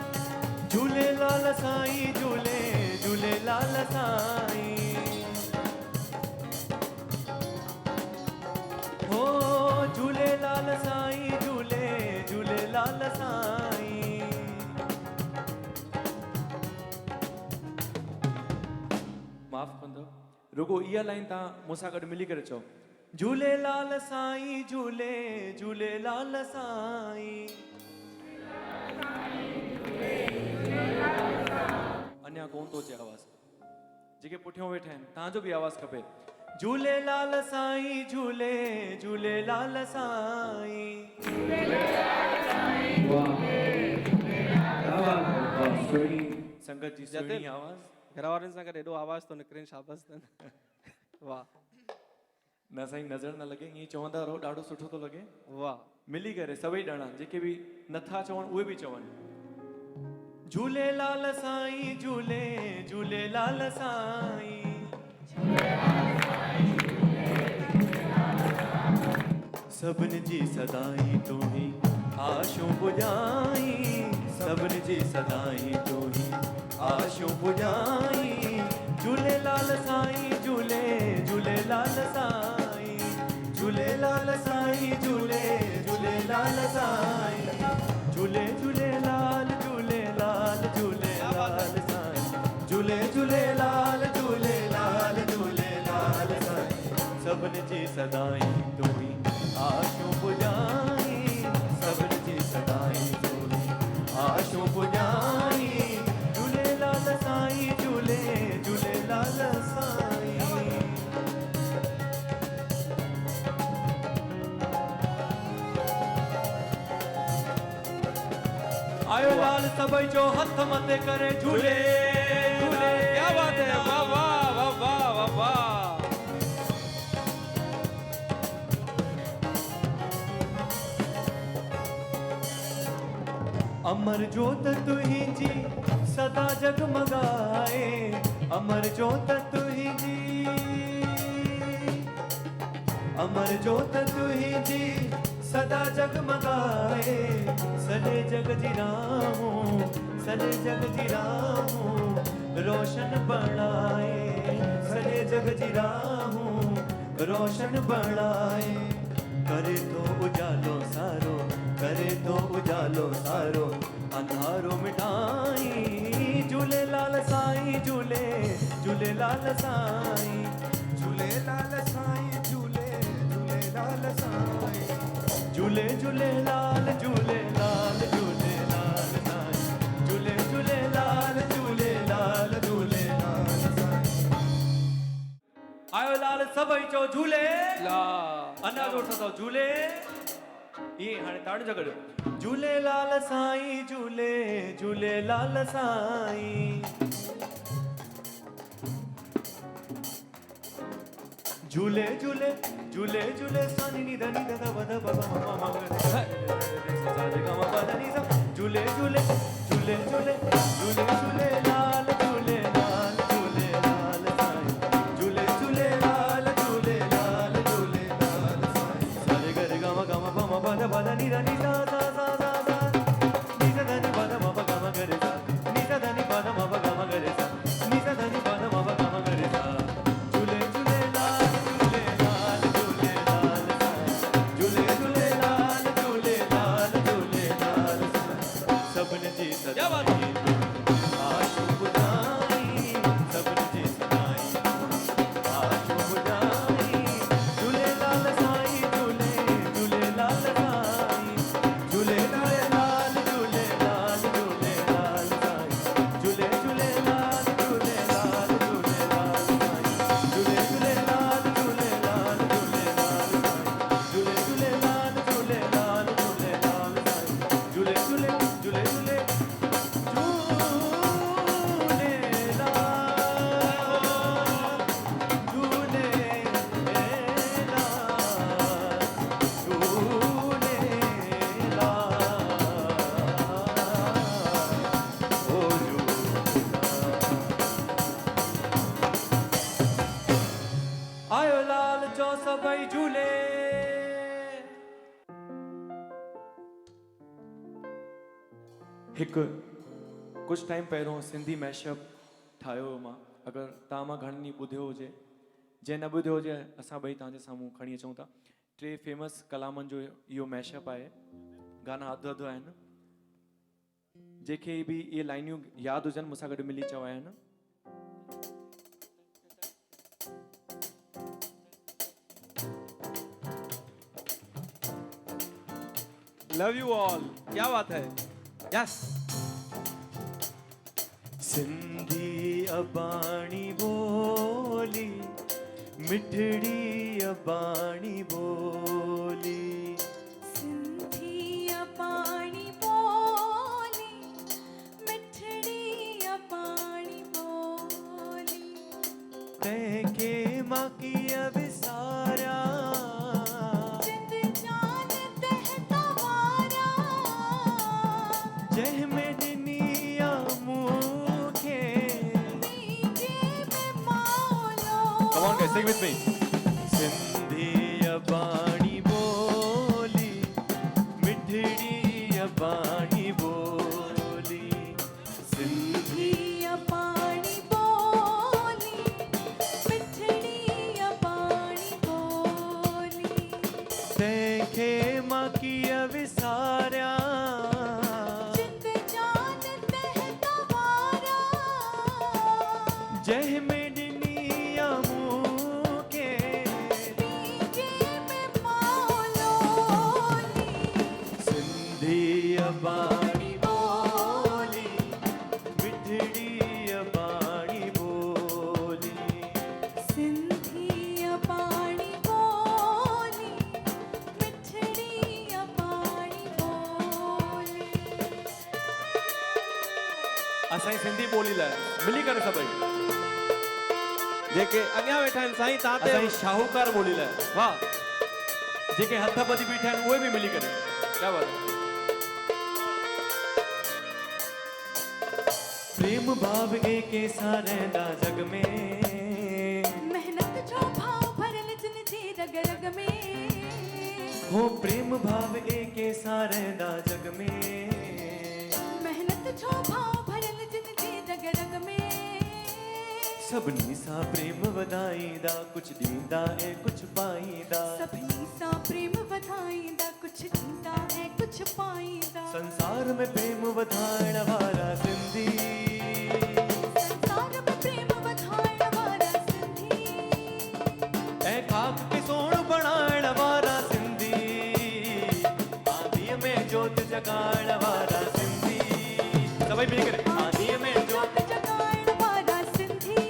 झूलेलाल साईं झूले झूलेलाल साईं हो झूलेलाल साईं झूले झूलेलाल साईं। माफ़ कंदो रुगो इहा लाइन तव्हां मूंसां गॾु मिली करे चओ। झूलेलाल साईं झूले झूलेलाल साईं। अञा कोन थो अचे आवाज़। जेके पुठियों वेठा आहिनि तव्हांजो बि आवाज़ खपे। झूलेलाल साईं झूले झूलेलाल साईं। संगत जी जतिन, सुहिणी आवाज़। घर वारनि सां गॾु एॾो आवाज़ थो निकिरे शाबाश अथनि। वाह न साईं नज़र न लॻे ईअं चवंदा रहो ॾाढो सुठो थो लॻे। वाह मिली करे सभई ॼणा जेके बि नथा चवनि उहे बि चवनि। झूलेलाल साईं झूले झूलेलाल साईं। सभिनी जी सदाई तू ही आशूं पुॼाई सभिनी जी सदाई तू ही आशूं पुॼाई। झूलेलाल साईं झूले झूलेलाल साईं झूलेलाल साईं झूले झूलेलाल साईं। झूले झूलेलाल झूलेलाल झूलेलाल साईं झूले झूलेलाल झूलेलाल झूलेलाल साईं। सभिनी जी सदाई तू ही आशूं पुॼाई सभिनी जी सदाई तू ही आशूं पुॼाई। झूलेलाल साईं झूले झूलेलाल साईं। आयो लाल सभई जो हथ मथे करे झूले झूले। क्या बात है, वाह वाह वाह वाह वाह वाह। अमर जोत तुहिंजी सदा जगमगाए अमर जोत तुहिंजी अमर जोत तुहिंजी सदा जगमगाए। सॼे जग जी राहूं सॼे जग जी राहूं रोशन बणाए सॼे जग जी राहूं रोशन बणाए। करे तो उजालो सारो करे तो उजालो सारो अंधारो मिटाई। झूलेलाल साईं झूले झूलेलाल साईं झूलेलाल साईं झूले झूलेलाल साईं। झूले झूलेलाल झूलेलाल झूलेलाल साईं झूले झूलेलाल झूलेलाल झूलेलाल साईं। आयो लाल सभई चो झूले ला अञा जोर सां झूले। ये हाणे ताड़ियूं सां गॾु झूलेलाल साईं झूले झूलेलाल साईं। झूले झूले झूले झूले सानी नी धनी ध वध ब म म म सा रे ग म प ध नि सा। झूले झूले झूले झूले झूले झूले लाल झूले लाल झूले लाल साईं सभई झूले। हिकु कुछ टाइम पहिरियों सिंधी मैशअप ठाहियो हो मां, अगर तव्हां मां घणनि ॿुधियो हुजे, जंहिं न ॿुधियो हुजे असां ॿई तव्हांजे साम्हूं खणी अचूं था। 3 फेमस कलामनि जो इहो मैशअप आहे, गाना अधु अधु आहिनि। जेके बि इहे लाइनियूं यादि हुजनि मूंसां गॾु मिली चवाया आहिनि। लव यू ऑल, क्या बात है, यस। सिंधी अबाणी बोली, मिठड़ी अबाणी बोली, सिंधी अबाणी बोली, मिठड़ी अबाणी बोली, तंहिंखे मां कीअं विसारिया, जिंद जान तहता वारा, जंहिंमें ॾिनी आ मूंखे। मीठे में मौलो। Come on guys, sing with me. Sindhi अबाणी बोली, मिठड़ी अबाणी बोली, सिंधी अबाणी बोली, मिठड़ी अबाणी बोली, तंहिंखे मां कीअं विसारिया, जिंद जान तहता वारा, जंहिंमें ॾिनी आ मूंखे। मीठे में मौलोली। सिंधी अबाणी बोली, मिठड़ी अबाणी बोली, सिंधी अबाणी बोली, मिठड़ी अबाणी बोली। असांजी सिंधी ॿोली लाइ मिली करे सभई, जेके अॻियां वेठा आहिनि साईं तव्हां ते असांजी शाहूकार ॿोली लाइ, वाह, जेके हथ ॿधी बीठा आहिनि उहे बि मिली करे, क्या बात है। प्रेम भाव एके सां रहंदा जग में, मेहनत जो भाव भरल जिन जी रग रग में, हो प्रेम भाव एके सां रहंदा जग में। मेहनत जो भाव भरल जिन जी रग रग में, सभिनी सां प्रेम वधाईंदा, कुछ ॾींदा ऐं कुछ पाईंदा, सभिनी सां प्रेम वधाईंदा, कुछ ॾींदा ऐं कुछ पाईंदा। संसार में प्रेम वधाइण वारा सिंधी, संसार में प्रेम वधाइण वारा सिंधी, ऐं खाक खे सोण बणाइण वारा सिंधी, आंधीअ में जोत जगाइण वारा सिंधी, सभई मिली करे आंधीअ में जोत जोत जगाइण वारा सिंधी,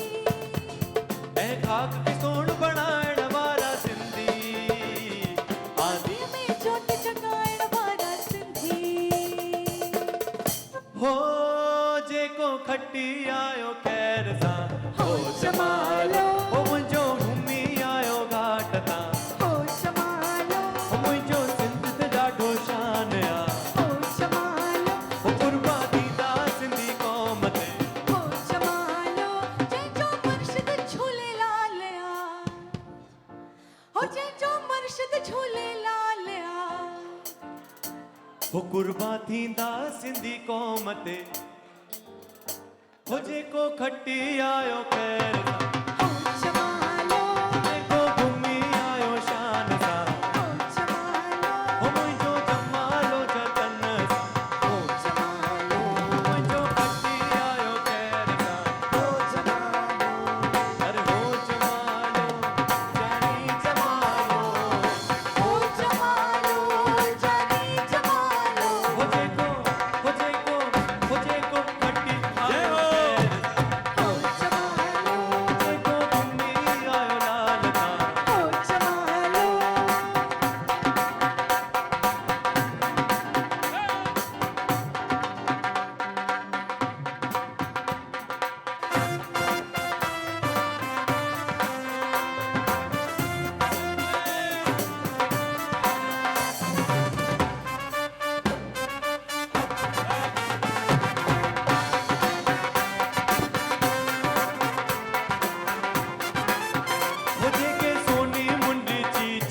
ऐं खाक खे सोण बणाइण वारा सिंधी, आंधीअ में जोत जगाइण वारा सिंधी। हो जेको खटी आयो खैर सां, हो संभालो, हो मुंहिंजो घुमी आयो घाट तां, हो संभालो, हो मुंहिंजो सिंध ते ॾाढो शान आ, हो संभालो, हो कुर्बा ॾींदा सिंधी क़ौम ते, हो संभालो, जंहिंजो मुर्शिद झूलेलाल आ, हो जंहिंजो मुर्शिद झूलेलाल आ, हो कुर्बा थींदा सिंधी क़ौम ते, हो जेको खटी आयो खैर सां, हो संभालो, जेको घुमी आयो शान सां, हो संभालो, हो मुंहिंजो जमालो जतन सां, हो संभालो, मुंहिंजो खटी आयो खैर सां, हो संभालो, अरे हो जमालो जानी जमालो, हो संभालो, जानी जमालो, हो जेको खटी आयो हो संभालो,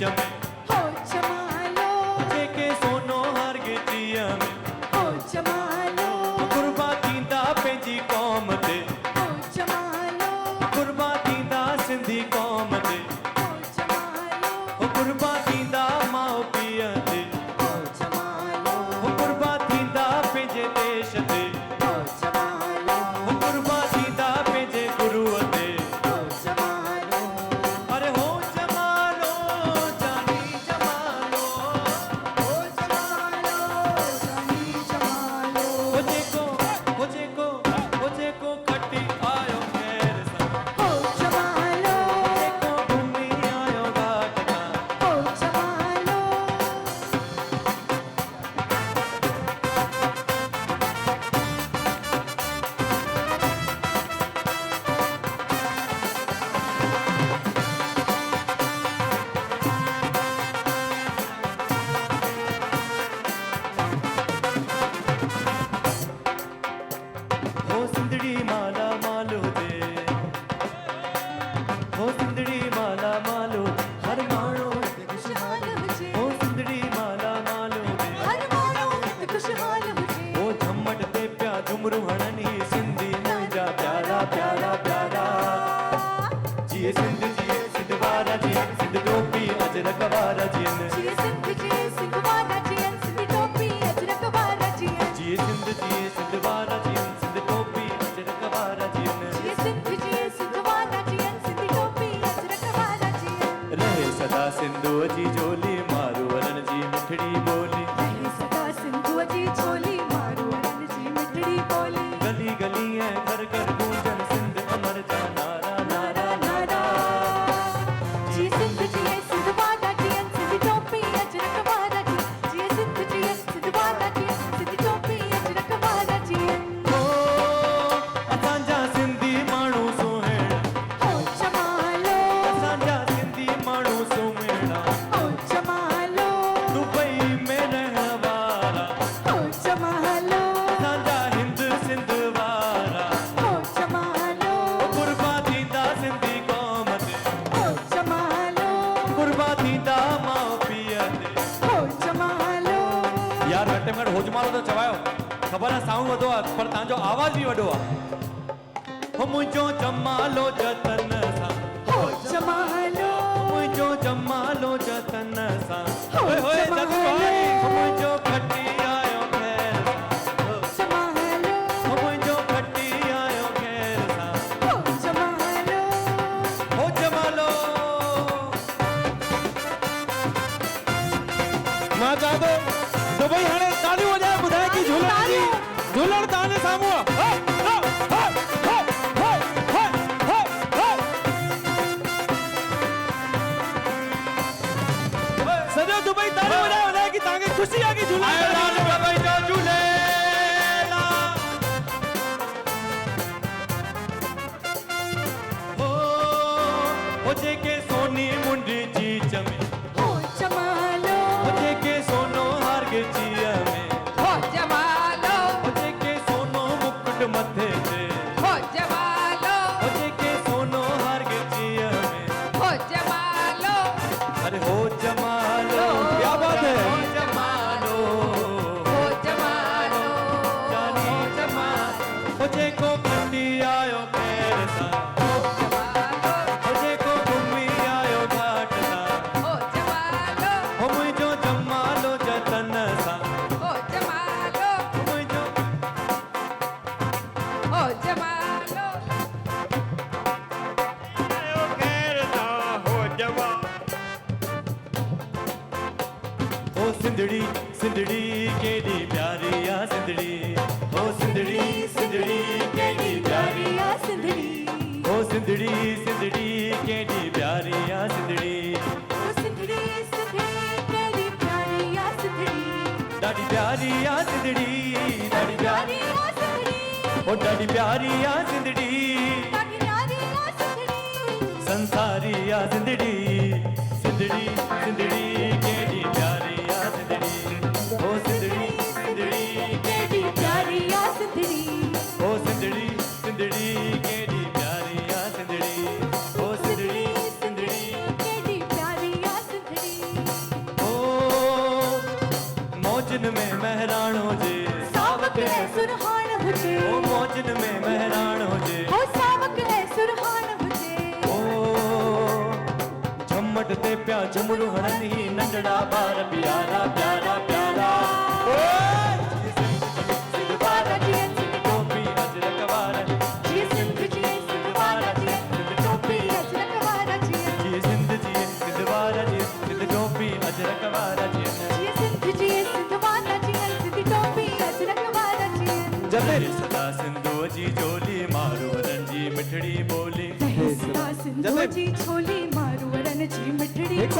में हो जमालो जेके सोनो हार गिटिया में हो जमालो कुर्बा थींदा पंहिंजी क़ौम ते हो जमालो कुर्बा थींदा सिंधी क़ौम ते हो जमालो कुर्बा थींदा माउ पीउ ते हो जमालो कुर्बा थींदा पंहिंजे देश ते हो जमालो कुर्बा थींदा पंहिंजे गुरूअ ते हो जमालो अरे हो जमालो जानी जमालो हो जमालो जानी जमालो हो जेको खटी आयो खैर सां हो जमालो जेको घुमी आयो घाट खां हो जमालो हो सिंधड़ी माला मालो दे हो सिंधड़ी माला मालो हर माण्हू खुशहाल हुजे हो सिंधड़ी माला मालो दे हर माण्हू खुशहाल हुजे हो झमट ते पिया झुमरू हणनी सिंधी मुंहिंजा प्यारा प्यारा प्यारा जिए सिंध वारा जिए सिंध टोपी अजरक वारा जियन जिए सिंध वारा जियन सिंधी टोपी अजरक वारा जियन जिए सिंध वारा जियन सिंध टोपी अजरक वारा जियन जिए सिंध वारा जियन सिंधी टोपी अजरक वारा जियन रहे सदा सिंधुअ जी झोली मारू वरन जी मिठड़ी बोली रहे सदा सिंधुअ जी झोली मारू वरन जी मिठड़ी बोली गली गली ऐं घर घर गूंजन सिंध अमर जा नारा नारा नारा जिए सिंध वारा जियन सिंधी टोपी अजरक वारा जियन जिए सिंध वारा जियन सिंधी टोपी अजरक वारा जियन हो असांजा सिंधी माण्हू सुहिणा हो जमालो असांजा सिंधी माण्हू सुहिणा हो जमालो दुबई में रहण वारा हो जमालो असांजा हिंद सिंध वारा हो जमालो कुर्बा थींदा सिंधी क़ौम ते हो जमालो कुर्बा थींदा माउ पीउ ते हो जमालो यार घटि में घटि होजमालो तो चवायो ख़बर आहे साउंड वॾो आहे पर तव्हांजो आवाज़ बि वॾो आहे हो मुंहिंजो जमालो जतन सां हो जमालो मुंहिंजो जमालो जतन सां हो जमालो मुंहिंजो खटी आयो खैर सां हो जमालो मुंहिंजो खटी आयो खैर सां हो जमालो हो जमालो मां चवां थो दुबई हाणे तालियूं वॼाए ॿुधाए की झूलण जी झूलण तव्हांजे साम्हूं आहे सॼो दुबई तालियूं वॼाए ॿुधाए की तव्हांखे ख़ुशी आहे की झूलण आयो लाल बाबा जो झूलेलाल हो जेके सोनी मुंडी चीच में हो जमालो हो जेके सोनो हार गिचिया में हो जमालो हो जेके सोनो मुकुट मथे ते हो जमालो हो जेके सोनो हार गिचिया में हो जमालो अरे हो जमालो क्या बात है हो जमालो हो जमालो जानी जमालो हो जेको खटी आयो खैर सां हो जमालो हो जेको घुमी आयो घाट सां हो जमालो हो मुंहिंजो जमालो जतन सां हो जमालो हो मुंहिंजो हो जमालो आयो खैर सां हो जमा ओ सिंधड़ी सिंधड़ी केॾी प्यारी आ सिंधड़ी ओ सिंधड़ी सिंधड़ी केॾी प्यारी प्यारी आ सिंधड़ी ओ सिंधड़ी सिंधड़ी केॾी प्यारी आ सिंधड़ी ओ सिंधड़ी सिंधड़ी केड़ी प्यारी आ सिंधड़ी ॾाढी प्यारी आ सिंधड़ी ॾाढी प्यारी प्यारी आ सिंधड़ी ओ ॾाढी प्यारी आ सिंधड़ी ॾाढी प्यारी आ सिंधड़ी संसारी आ सिंधड़ी सिंधड़ी सिंधड़ी केॾी प्यारी आ सिंधड़ी ओ सिंधड़ी सिंधड़ी केड़ी प्यारी आ सिंधड़ी ओ सिंधड़ी सिंधड़ी केॾी प्यारी आ सिंधड़ी ओ सिंधड़ी सिंधड़ी केड़ी प्यारी आ सिंधड़ी मौजन में महराणो जे सावक है सुरहान हुजे ओ मौजन में महराणो जे हो सावक है सुरहान हुजे ओ झमट ते प्या झमरू हणन ही नंढड़ा ॿार प्यारा प्यारा प्यारा सिंध वारा जी सिंध टोपी अजरक वारा जी सिंध वारा जी सिंध टोपी अजरक वारा जी जी सिंध वारा जी सिंध टोपी अजरक वारा जी जी सिंध वारा जी सिंध टोपी अजरक वारा जी जतिन सदा सिंधु जी जोली मारू रंजी मिठड़ी बोली सदा सिंधु जी छोली मारू वरन जी मिठड़ी एक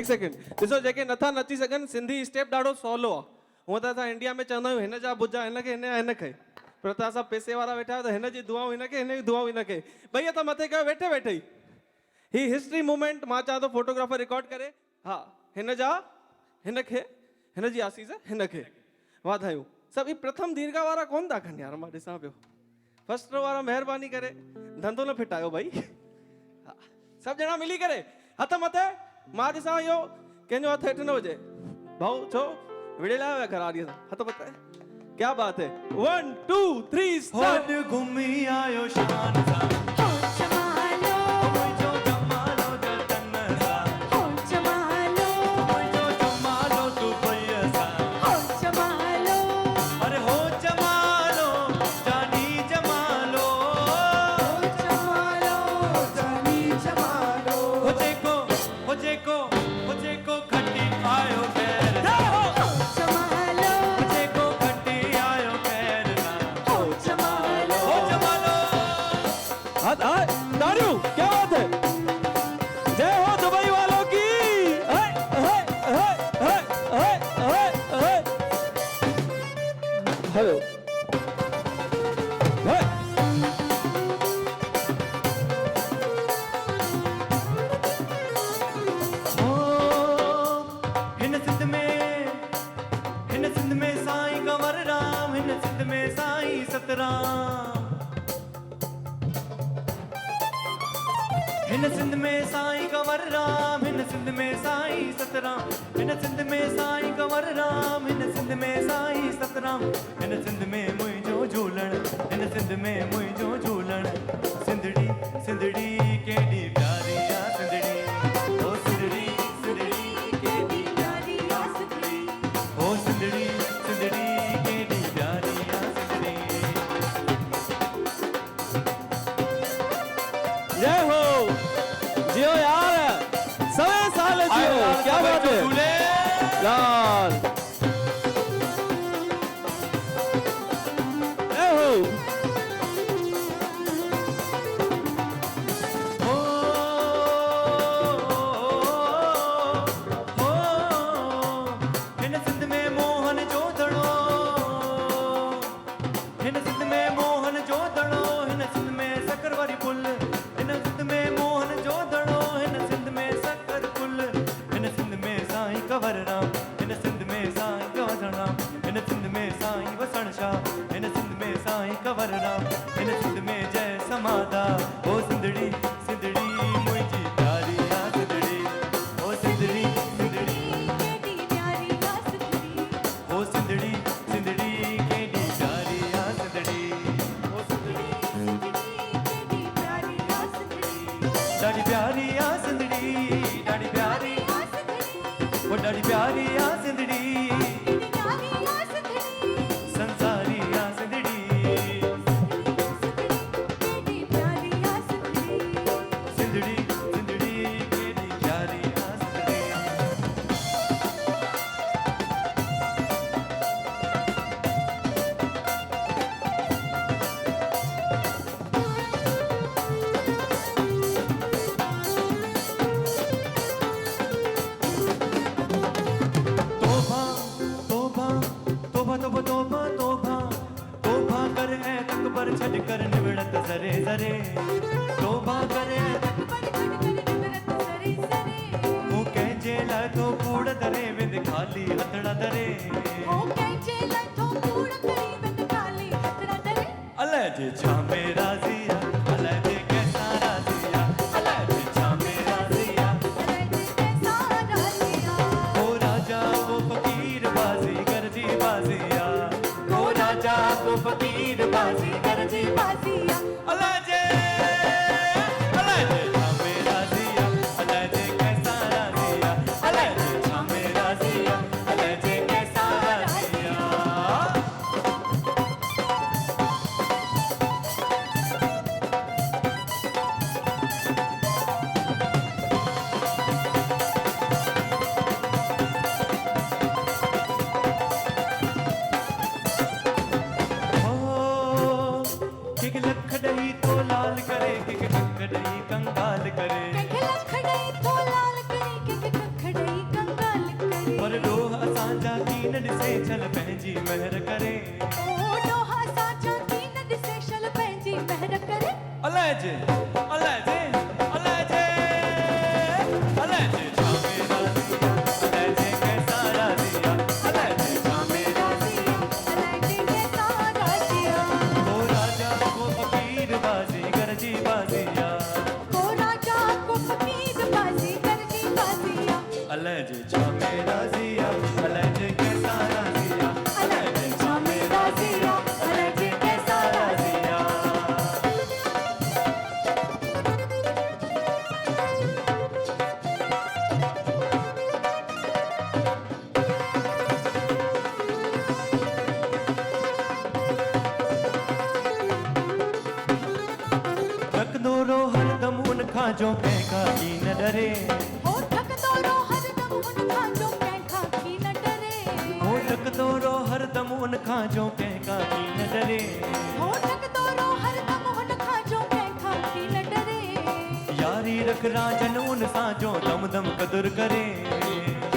सेकंड ॾिसो जेके नथा नची सघनि सिंधी स्टेप ॾाढो सवलो आहे हूअं त असां इंडिया में चवंदा आहियूं हिन जा भुजा हिनखे हिनखे पर त असां पैसे वारा वेठा आहियूं त हिन जी दुआऊं हिनखे हिन जी दुआऊं हिनखे भई त मथे कयो वेठे वेठे ई ही हिस्ट्री मूवमेंट मां चाहियां थो फोटोग्राफर रिकॉर्ड करे हा हिन जा हिनखे हिन जी आसीस हिनखे वाधायूं सभु ही प्रथम दीर्घा वारा कोन था कनि यार मां ॾिसां पियो फर्स्ट रो वारा महिरबानी करे धंधो न फिटायो भाई हा सभु ॼणा मिली करे हथ मथे मां ॾिसां इहो कंहिंजो हथु हेठि न हुजे भाऊ छो विड़ेला हुया घराड़ीअ सां हथ मथे क्या बात है 1 2 3 स्टार्ट होड़ घुमी आयो शान सां हो जमालो मुंहिंजो जमालो जतन सां हो जमालो मुंहिंजो जमालो दुबईअ सां हो जमालो अरे हो जमालो जानी जमालो हो जमालो जानी जमालो हो जेको खटी आयो खैर हो जमालो हो जेको खटी आयो खैर ना हो जमालो हो जमालो हाथ ताड़ियों क्या बात है जय हो दुबई वालों की हाय हाय हाय हाय हाय हाय हाय हेलो हाय ओ हिन सिंध में साईं कंवर राम हिन सिंध में साईं सतराम हिन सिंध में साईं कंवर राम हिन सिंध में साईं सतराम हिन सिंध में साईं कंवर राम हिन सिंध में साईं सतराम हिन सिंध में मुंहिंजो झूलण हिन सिंध में मुंहिंजो झूलण सिंधड़ी सिंधड़ी केॾी प्यारी आ सिंधड़ी ओ सिंधड़ी सिंधड़ी केॾी प्यारी आसती ओ सिंधड़ी सिंधड़ी केॾी प्यारी आ सिंधड़ी जय हो जियो यार सवे साल जियो क्या बात है लाल जय हो ओ हिन सिंध में मोहन जो दड़ो हिन सिंध में मोहन जो दड़ो हिन सिंध में शक्कर वारी पुल हिन सिंध में मोहन जो दड़ो हिन सिंध में शक्कर पुल हिन सिंध में साईं कंवर राम हिन सिंध में साईं कंवर राम हिन सिंध में साईं वसण शाह हिन सिंध में साईं कंवर राम हिन सिंध में जय समादा ओ सिंधड़ी सिंधड़ी मुंहिंजी प्यारी आ सिंधड़ी ओ सिंधड़ी सिंधड़ी केडी प्यारी आसती ओ सिंधड़ी सिंधड़ी केॾी प्यारी आ सिंधड़ी ओ सिंधड़ी केडी प्यारी आसती ॾाढी प्यारी आ सिंधड़ी ॾाढी प्यारी ओ ॾाढी प्यारी आ सिंधड़ी प्यारी आसती संसारी आ सिंधड़ी केडी प्यारी आसती सिंधड़ी सिंधड़ी केॾी प्यारी आ सिंधड़ी करे कंहिंखे लखड़ई तो लाल करे कंहिंखे कखड़ई कंगाल करे पर ॾोह असांजा कीन ॾिसे चल पंहिंजी महर करे ओ ॾोहा साचा की न ॾिसे शल पंहिंजी महर करे अलाए जे अलाए जे अलाए जे अलाए जे छा मेरा दिया अलाए जे कैसा राज़िया अलाए जे छा मेरा राज़िया अलाए जे कैसा राज़िया को राजा को फकीर बाजी गरजी बाजिया को राजा को फकीर बाजी करजी बाजिया अलाए जे छा मेरा जिया अलाए जे कैसा राज़िया अलाए जे छा मेरा राज़िया अलाए जे कैसा राज़िया रखंदो रो हरदम उन खां जो कंहिंखां की न डरे हो थकंदो रो हरदम हुन खां जो कंहिंखां की न डरे हो रखंदो रो हरदम उन खां जो कंहिंखां की न डरे हो थकंदो रो हरदम हुन खां जो कंहिंखां की न डरे यारी रख राजन उन सां जो दम दम कदुर करे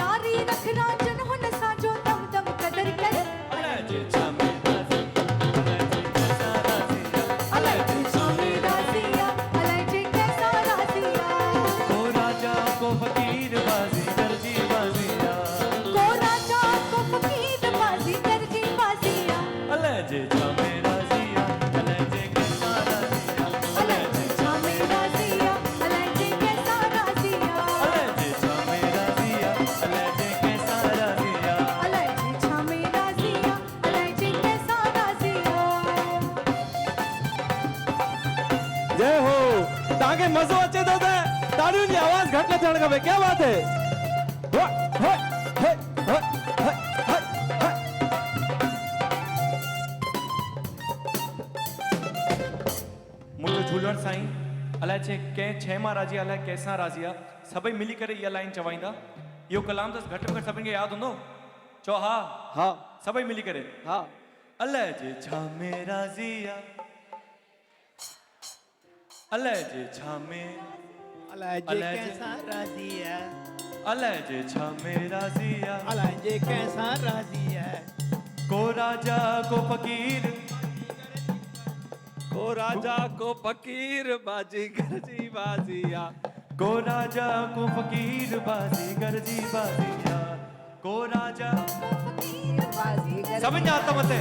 यारी रख राजन हुन सां जो दम दम कदर करे अलाए जे छा मेरा जिया अलाए जे कैसा राज़िया अलाए जे छा मेरा राज़िया अलाए जे कैसा राज़िया को राजा को फकीर बाजी गरजी बाजिया को राजा को फकीर बाजी करजी बाजिया अलाए जे छा मेरा जिया अलाए जे कैसा राज़िया अलाए जे छा मेरा राज़िया अलाए जे कैसा राज़िया अलाए जे छा मेरा जिया अलाए जे कैसा राज़िया अलाए जे छा मेरा राज़िया अलाए जे कैसा राज़िया जय हो तव्हांखे मज़ो अचे थो त ताड़ियुनि जी आवाज़ घटि न थियणु खपे क्या बात है वाह, हे, हे, हे, हे, हे, हे। मुंहिंजो झूलण साईं अलाए जे कंहिं छह मां राज़ी अलाए कैसां राज़ी आहे सभई मिली करे इहा लाइन चवाईंदा इहो कलाम त घटि में घटि सभिनि खे यादि हूंदो चओ हा हा सभई मिली करे हा अलाए जे छा में राज़ी आहे अलाए जे छा में अलाए जे अलाए जे- कैसा राज़ी है अलाए जे छा में राज़ी आहे अलाए जे कैसा राज़ी है को राजा को फकीर को राजा को फकीर बाजी गरजी बाजिया को राजा को फकीर बाजी गरजी बाजिया को राजा फकीर बाजी करजी सभिनि जा हथ मथे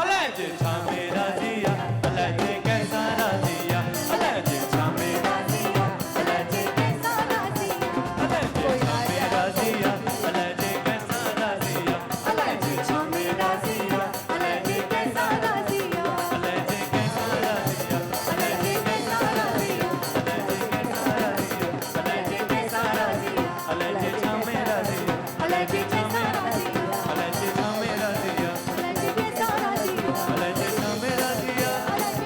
अलाए जे छा में राज़ी आहे अलाए जे कैसा राज़ी आहे अलाए जे छा में राज़िया अलाए जे कैसा राज़िया अलाए जे छा में राज़ी आहे अलाए जे कैसा राज़ी आहे अलाए जे छा मेरा राज़िया अलाए जे कैसा राज़िया अलाए जे कैसा राज़ी आहे अलाए जे कैसा राज़िया अलाए जे कैसा राज़ी आहे अलाए जे कैसा राज़िया अलाए जे छा में राज़ी आहे अलाए जे कैसा राज़िया अलाए जे छा में राज़ी आहे अलाए जे कैसा राज़िया अलाए जे छा में राज़ी आहे अलाए जे कैसा राज़िया अलाए जे छा में राज़ी आहे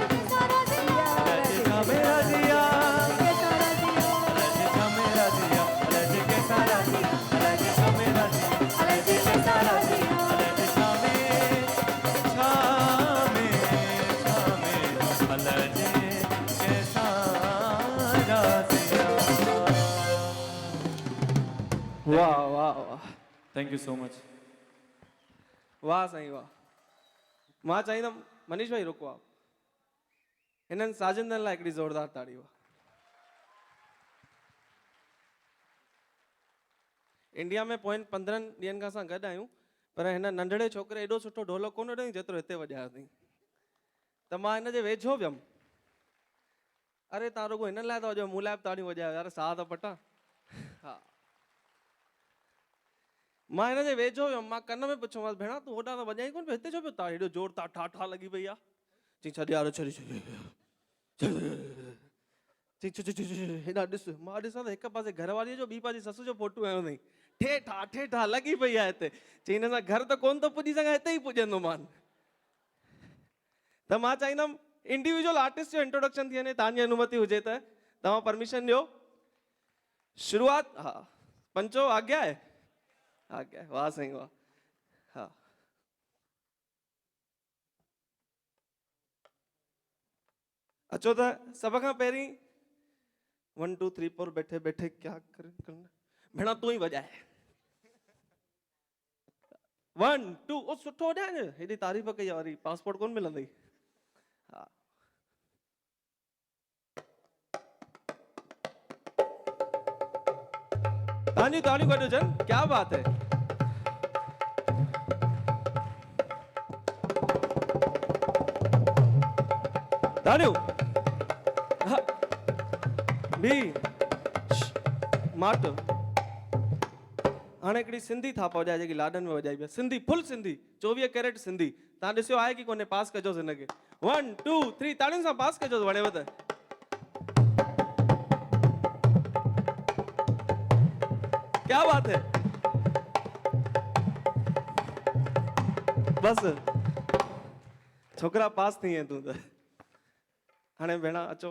कैसा राज़िया अलाए जे छा में राज़ी आहे अलाए जे कैसा राज़ी आहे अलाए जे छा में राज़ी आहे अलाए जे कैसा राज़िया अलाए जे छा में अलाए जे कैसा राज़ी आहे वाह वाह वाह थैंक यू सो मच वाह साईं वाह मां चाहींदुमि मनीष भाई रुको आप हिननि साजिंदनि लाइ हिकिड़ी ज़ोरदार ताड़ी वाह इंडिया में पोइनि 15 ॾींहंनि खां असां गॾु आहियूं पर हिन नंढड़े छोकिरे एॾो सुठो ढोलक कोन वॼाईं जेतिरो हिते वॼायो अथई त मां हिन जे वेझो वियुमि अरे तव्हां रुगो हिन लाइ था वॼायो मूं लाइ बि ताड़ियूं वॼायो यार साह त पटा हा मां हिन जे वेझो वियुमि मां कन में पुछियोमांसि भेणा तूं होॾां त वॼाई कोन पियो हिते छो पियो ताड़ी हेॾो ज़ोर तां ठा ठा लॻी पई आहे चई छॾ यार छॾ चई हेॾा ॾिस मां ॾिसां त हिकु पासे घरवारीअ जो ॿी पासे ससु जो फोटू आयो अथई ठे ठा लॻी पई आहे हिते चई हिन सां घर त कोन थो पुॼी सघां हिते ई पुॼंदो मान त मां चाहींदुमि इंडिविजुअल आर्टिस्ट जो इंट्रोडक्शन थी वञे तव्हांजी अनुमति हुजे त तव्हां परमिशन ॾियो शुरूआत हा पंचो आज्ञा आहे आज्ञा आहे वाह साईं वाह हा अचो त सभ खां पहिरीं 1 2 3 4 बैठे बैठे क्या करना भेणा तू ही वजाए 1 2 ओ सुठो वॼाए न हेॾी तारीफ़ कई आहे वरी पासपोर्ट कोन मिलंदई हा तालियूं तालियूं गॾु हुजनि क्या बात है तालियूं हा बी माट हाणे हिकिड़ी सिंधी थाप वॼाए जेकी लाॾनि में वॼाई आहे सिंधी फुल सिंधी 24 कैरेट सिंधी तव्हां ॾिसियो आहे की कोन्हे पास कजोसि हिनखे 1 2 3 तालियुनि सां पास कजोसि वणेव त क्या बात है बस छोकरा पास थी तूं त हाणे भेणा अचो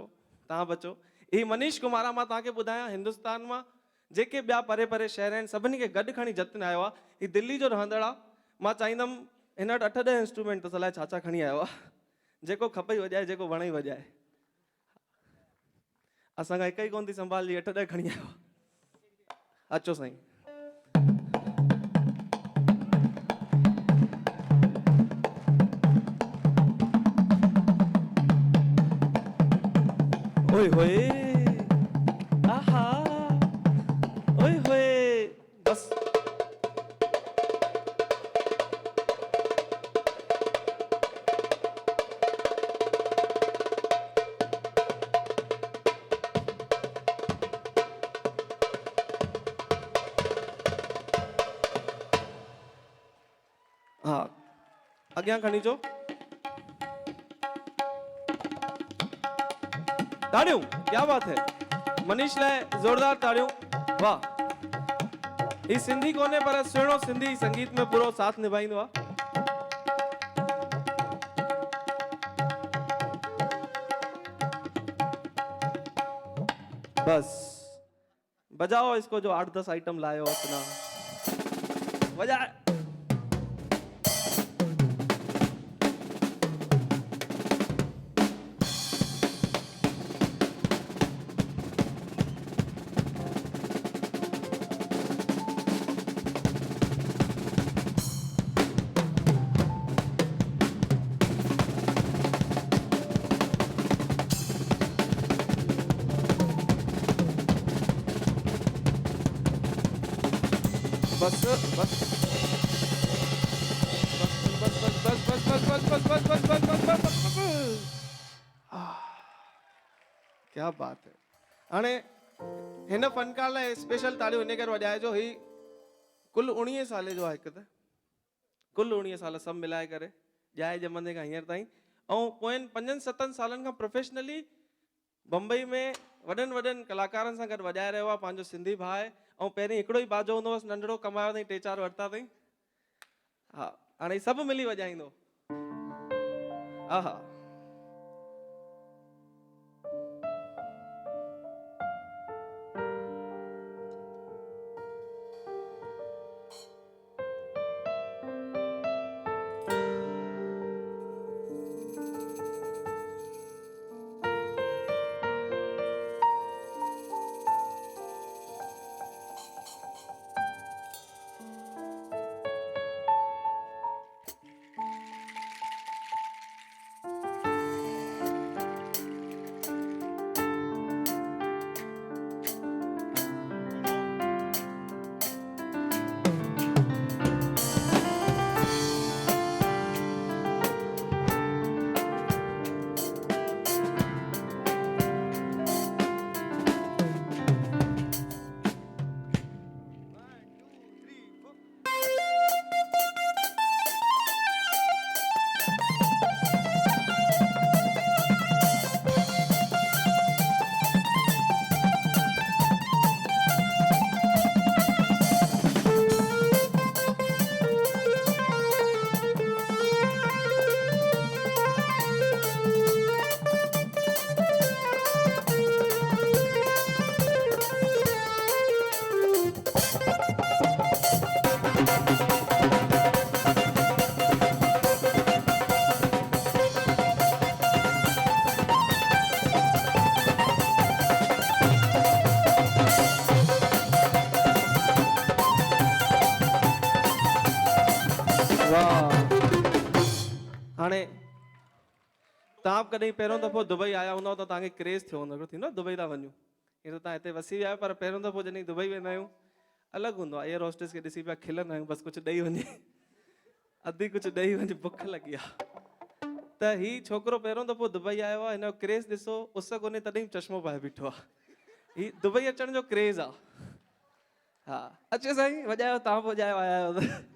तव्हां बि अचो ही मनीष कुमार मां तव्हांखे ॿुधायां हिंदुस्तान मां जेके ॿिया परे परे शहर आहिनि सभिनी खे गॾु खणी जतिन आयो आहे ही दिल्ली जो रहंदड़ आहे मां चाहींदुमि हिन वटि 8-10 इंस्ट्रूमेंट त अलाए छा छा खणी आयो आहे जेको खपे वॼाए जेको वणे वॼाए असांखां हिकु ई कोन थी संभाल 8-10 खणी आयो आहे अचो साईं ओए होए आहा ओए होए बस हाँ अॻियां खणी अचो ताड़ियों क्या बात है मनीष लाइ जोरदार ताड़ियों वाह ही सिंधी कोने पर सुहिणो सिंधी संगीत में पूरो साथ निभाईंदो आहे बस बजाओ इसको जो 8-10 आइटम लाए हो अपना बजाए बस बस बस बस बस बस बस बस बस बस बस बस बस बस बस क्या बात है हाणे हिन फनकार लाइ स्पेशल ताड़ियूं हिन करे वॼाइजो ही कुल 19 साले जो आहे हिकु त कुल 19 साल सभु मिलाए करे ॼाए ॼमंदे खां हींअर ताईं ऐं पोयनि 5-7 सालनि खां प्रोफेशनली बम्बई में वॾनि वॾनि कलाकारनि सां गॾु वॼाए रहियो आहे पंहिंजो सिंधी भाउ आहे ऐं पहिरीं हिकिड़ो ई बाजो हूंदो हुअसि नंढड़ो कमायो अथई 3-4 वरिता अथई हा हाणे सभु मिली वॼाईंदो हा हा तव्हां कॾहिं पहिरियों दफ़ो दुबई आया हूंदव त तव्हांखे क्रेज़ थियो हूंदो, थींदो आहे दुबई था वञूं, हीअं त तव्हां हिते वसी विया आहियो, पर पहिरियों दफ़ो जॾहिं दुबई वेंदा आहियूं अलॻि हूंदो आहे। एयर होस्टेस खे ॾिसी पिया खिलंदा आहियूं, बसि कुझु ॾेई वञे, अधी कुझु ॾेई वञे, बुख लॻी आहे। त हीउ छोकिरो पहिरियों दफ़ो दुबई आयो आहे, हिन जो क्रेज़ ॾिसो, उस कोन्हे तॾहिं चश्मो पाए बीठो आहे। हीउ दुबई अचण जो क्रेज़ आहे। हा अचो साईं, वॼायो, तव्हां बि वॼायो आया आहियो त।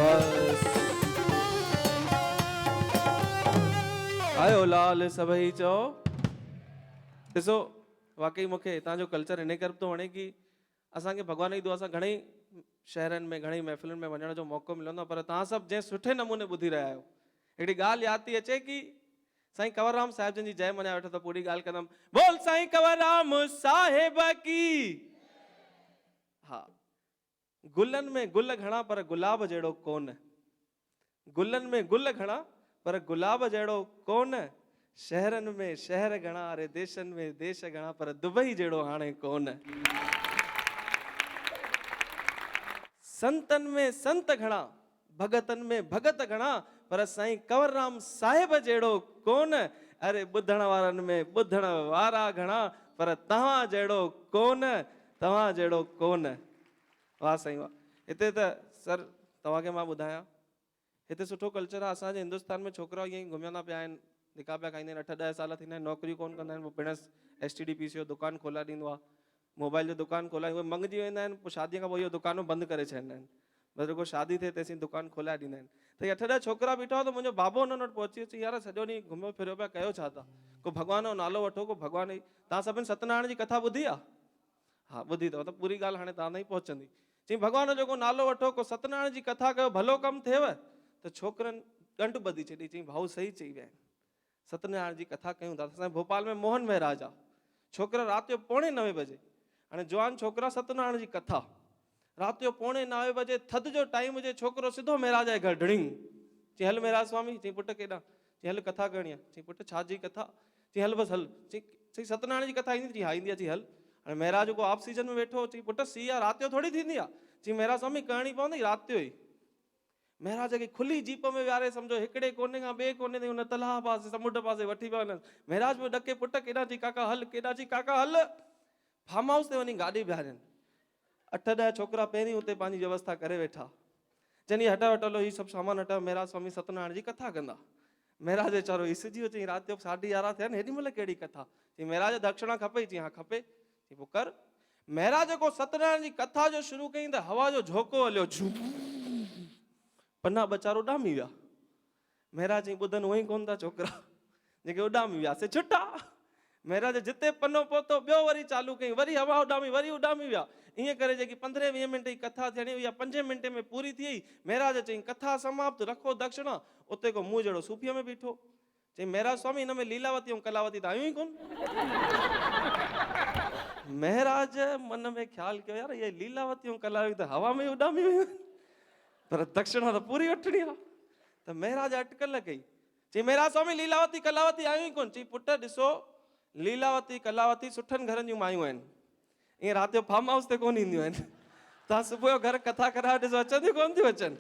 बस आयो लाल सभई चओ। ॾिसो वाकई मूंखे हितां जो कल्चर इन करे थो वणे कि असांखे भॻवान जी दुआ सां घणेई शहरनि में घणेई महफ़िलुनि में वञण जो मौक़ो मिलंदो आहे, पर तव्हां सभु जंहिं सुठे नमूने ॿुधी रहिया आहियो। हिकिड़ी ॻाल्हि यादि थी अचे कि साईं कंवरराम साहिब जन जी जय मञाए वेठो त पूरी ॻाल्हि कंदमि, बोल साईं कंवरराम साहिब की। हा, गुलनि में गुल घणा पर गुलाब जहिड़ो कोन, गुलनि में गुल घणा पर गुलाब जहिड़ो कोन, शहरनि में शहर घणा अरे देशनि में देश घणा पर दुबई जहिड़ो हाणे कोन। संतनि में संत घणा भगतनि में भगत घणा पर साईं कंवरराम साहिब जहिड़ो कोन, अरे ॿुधण वारनि में ॿुधण वारा घणा पर तव्हां जहिड़ो कोन, तव्हां जहिड़ो कोन। वाह साईं वाह। हिते त सर तव्हांखे मां ॿुधायां, हिते सुठो कल्चर आहे। असांजे हिंदुस्तान में छोकिरा ईअं ई घुमंदा पिया आहिनि, निका पिया खाईंदा आहिनि, 8-10 साल थींदा आहिनि, नौकरी कोन कंदा आहिनि, पोइ पिणस STDPC जो दुकानु खोलाए ॾींदो आहे, मोबाइल जो दुकानु खोलाए, उहे मंगजी वेंदा आहिनि, पोइ शादीअ खां पोइ इहो दुकान बंदि करे छॾींदा आहिनि। बसि रुगो शादी थिए तेसीं दुकानु खोलाए ॾींदा आहिनि। त 8-10 छोकिरा बीठा हो त मुंहिंजो बाबो हुननि वटि पहुची अची, यार सॼो ॾींहुं घुमियो फिरियो पिया कयो छा था, को भॻवान जो नालो वठो, को भॻवान जी। तव्हां सभिनि सत्यनारायण जी कथा ॿुधी आहे? हा ॿुधी अथव, त पूरी ॻाल्हि हाणे तव्हां ताईं पहुचंदी। चई भॻवान जो को नालो वठो, को सत्यनारायण जी कथा कयो, भलो कमु थिएव। त छोकिरनि ॻंढु ॿधी छॾी, चई भाऊ सही चई विया आहिनि, सत्यनारायण जी कथा कयूं था। असांजे भोपाल में मोहन महराज आहे, छोकिरा राति जो 8:45 बजे, हाणे जवान छोकिरा सत्यनारायण जी कथा राति जो 8:45 बजे, थधि जो टाइम हुजे, छोकिरो सिधो महराज जे घर ढिड़िंग। चई हल महराज स्वामी। चई पुट केॾां? चई हल कथा करणी आहे। चई पुट छा जी कथा? चई हल बसि हल। चई सत्यनारायण जी कथा ईंदी? चई हा ईंदी आहे। चई हल। हाणे महराज को ऑफ सीजन में वेठो। चई पुट सी आहे, राति जो थोरी थींदी आहे। चई महराज स्वामी करणी पवंदी राति जो ई। महराज खे खुली जीप में विहारे, सम्झो हिकिड़े कोने खां ॿिए कोने ते हुन तलाउ पासे समुंड पासे वठी पिया वञनि। महराज पियो ॾके, पुट केॾां? चई काका हल। केॾां? चई काका हल। फार्म हाउस ते वञी गाॾी बीहारनि। 8-10 छोकिरा पहिरीं हुते पंहिंजी व्यवस्था करे वेठा। चवनि हटायो हटो हीउ सभु सामान हटायो, महराज स्वामी सत्यनारायण जी कथा कंदा। महराज वीचारो इसिजी वियो। चई राति जो 11:30 थिया आहिनि, हेॾी महिल कहिड़ी कथा? चई महराज दक्षिणा खपे? चई हा खपे। चई पोइ कर। महराज को सत्यनारायण जी कथा जो शुरू कई त हवा जो झोको हलियो, पन्ना ॿ-4 उॾामी विया। महराज चई ॿुधनि उहो ई कोन था छोकिरा, जेके उॾामी विया से छुटा। महराज जिते पन्नो पहुतो ॿियो वरी चालू कई, वरी हवा उॾामी, वरी उॾामी विया। ईअं करे जेकी 15-20 मिंट जी कथा थियणी हुई, 5 मिंट में पूरी थी वई। महराज चई कथा समाप्त, रखो दक्षिणा। उते को मुंहुं जहिड़ो सूफीअ में बीठो। चई महराज स्वामी हिन में लीलावती ऐं कलावती त आयूं ई कोन। महराज मन में ख़्यालु कयो, यार इहे लीलावती ऐं कलावती त हवा में उॾामी वियूं, पर दक्षिणा त पूरी वठणी आहे। त महराज अटकल कई। चई महराज स्वामी लीलावती कलावती आयूं ई कोन। चई पुट ॾिसो, लीलावती कलावती सुठनि घरनि जूं मायूं आहिनि, ईअं राति जो फार्म हाउस ते कोन ईंदियूं आहिनि। तव्हां सुबुह जो घर कथा कराए ॾिसो अचंदियूं कोन थियूं अचनि।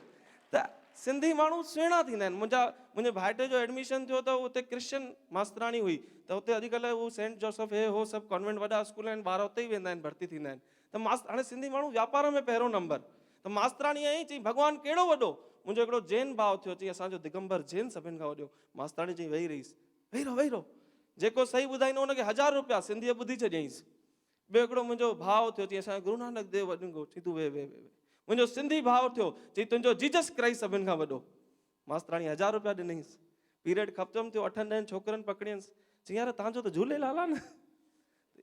त सिंधी माण्हू सुहिणा थींदा आहिनि। मुंहिंजे भाइटे जो एडमिशन थियो त उते क्रिश्चियन मास्तराणी हुई, त उते अॼुकल्ह उहो सेंट जोसेफ हे हो सभु कॉन्वेंट वॾा स्कूल आहिनि, ॿार उते ई वेंदा आहिनि, भर्ती थींदा आहिनि। त हाणे सिंधी माण्हू वापार में पहिरियों नंबर। त मास्तराणी आई, चई भॻवानु कहिड़ो वॾो? मुंहिंजो हिकिड़ो जैन भाउ थियो, चई असांजो दिगंबर जैन सभिनि खां वॾो। मास्तराणी चई वेही रहीसि, वेही रहो। जेको सही ॿुधाईंदो हुनखे 1000 रुपया सिंधीअ ॿुधी छॾियईंसि। ॿियो हिकिड़ो मुंहिंजो भाउ थियो, चई असांजो गुरु नानक देव वॾो। चई तूं वे। मुंहिंजो सिंधी भाउ थियो चई तुंहिंजो जीजस क्राइस्ट सभिनि खां वॾो। मास्तराणी 1000 रुपया ॾिनईंसि। पीरियड ख़तमु थियो, 8-10 छोकिरनि पकड़ियंसि। चई यार तव्हांजो त झूलेलाल आहे न,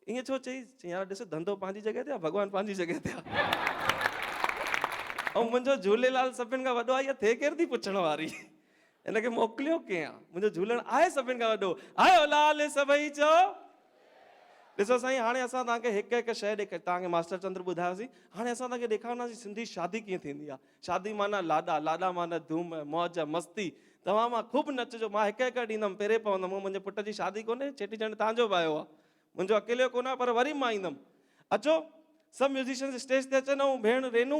ईअं छो चई? चई यार ॾिस धंधो पंहिंजी जॻह ते आहे, भॻवानु पंहिंजी जॻह ते आहे। ऐं मुंहिंजो झूलेलाल सभिनि खां वॾो आहे, इहा थिए केरु थी पुछण वारी? हिनखे मोकिलियो कंहिं आहे? मुंहिंजो झूलण आहे सभिनि खां वॾो। आयो लाल सभई चओ। ॾिसो साईं, हाणे असां तव्हांखे हिकु हिकु शइ ॾेखार, तव्हांखे मास्टर चंद्र ॿुधायोसीं। हाणे असां तव्हांखे ॾेखारींदासीं सिंधी शादी कीअं थींदी आहे। शादी माना लाॾा, लाॾा माना धूम मौज मस्ती। तव्हां मां ख़ूब नचिजो। मां हिकु हिकु ॾींदुमि, पहिरें पवंदुमि। मुंहिंजे पुट जी शादी कोन्हे, चेटीचंड तव्हांजो बि आयो आहे, मुंहिंजो अकेले कोन आहे, पर वरी मां ईंदुमि। अचो सभु म्यूज़िशियन स्टेज ते अचनि। ऐं भेण रेनू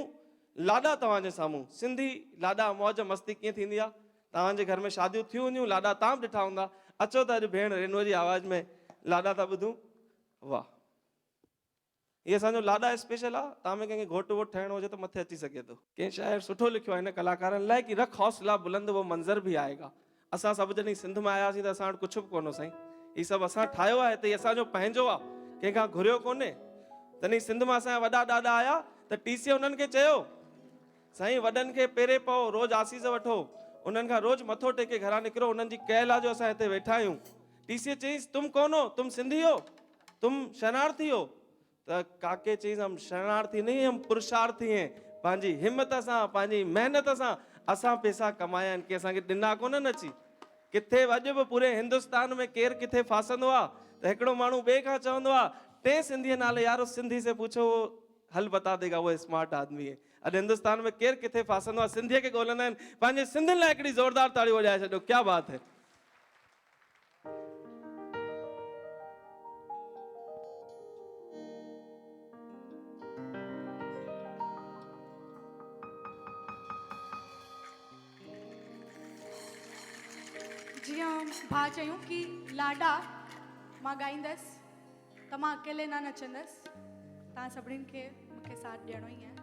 लाॾा तव्हांजे साम्हूं, सिंधी लाॾा मौज मस्ती कीअं थींदी आहे। तव्हांजे घर में शादियूं थियूं हूंदियूं, लाॾा तव्हां बि ॾिठा हूंदा। अचो त अॼु भेण रेनूअ जी आवाज़ में लाॾा था ॿुधूं। वाह, ये असांजो लाॾा स्पेशल आहे। तव्हां में कंहिंखे घोटु वोटु ठाहिणो हुजे त मथे अची सघे थो। कंहिं शाइर सुठो लिखियो आहे हिन कलाकारनि लाइ कि रख हौसला बुलंद वो मंज़र भी आएगा। असां सभु जणी सिंध में आयासीं त असां वटि कुझु बि कोन हो साईं। हीउ सभु असां ठाहियो आहे, हिते असांजो पंहिंजो आहे, कंहिंखां घुरियो कोन्हे। तॾहिं सिंध मां असांजा वॾा ॾाॾा आया त टीसीअ उन्हनि खे चयो साईं वॾनि खे पेरे पओ, रोज़ु आसीस वठो, उन्हनि खां रोज़ु मथो टेके घरां निकिरो। उन्हनि जी कयल आहे जो असां हिते वेठा आहियूं। टीसीअ चयईंसि तुम कौन हो, तुम सिंधी हो, तुम शरणार्थी हो? त काके चयईंसि हम शरणार्थी नहीं, हम पुरुषार्थी हैं। पंहिंजी हिम्मत सां, पंहिंजी महिनत सां असां पैसा कमाया आहिनि, के असांखे ॾिना कोन नची। किथे अॼु बि पूरे हिंदुस्तान में केरु किथे फासंदो आहे त हिकिड़ो माण्हू ॿिए खां चवंदो आहे टे सिंधी नाले, यार सिंधी से पूछो वो हल बता देगा, वो स्मार्ट आदमी है। अॼु हिंदुस्तान में केरु किथे फासंदो आहे, सिंधीअ खे ॻोल्हंदा आहिनि। पंहिंजे सिंधियुनि लाइ हिकिड़ी ज़ोरदार ताड़ी वॼाए छॾियो। क्या बात है। जीअं भाउ चयूं कि लाॾा मां ॻाईंदसि त मां अकेले न नचंदसि, तव्हां सभिनीनि खे मूंखे साथ ॾियणो ई आहे।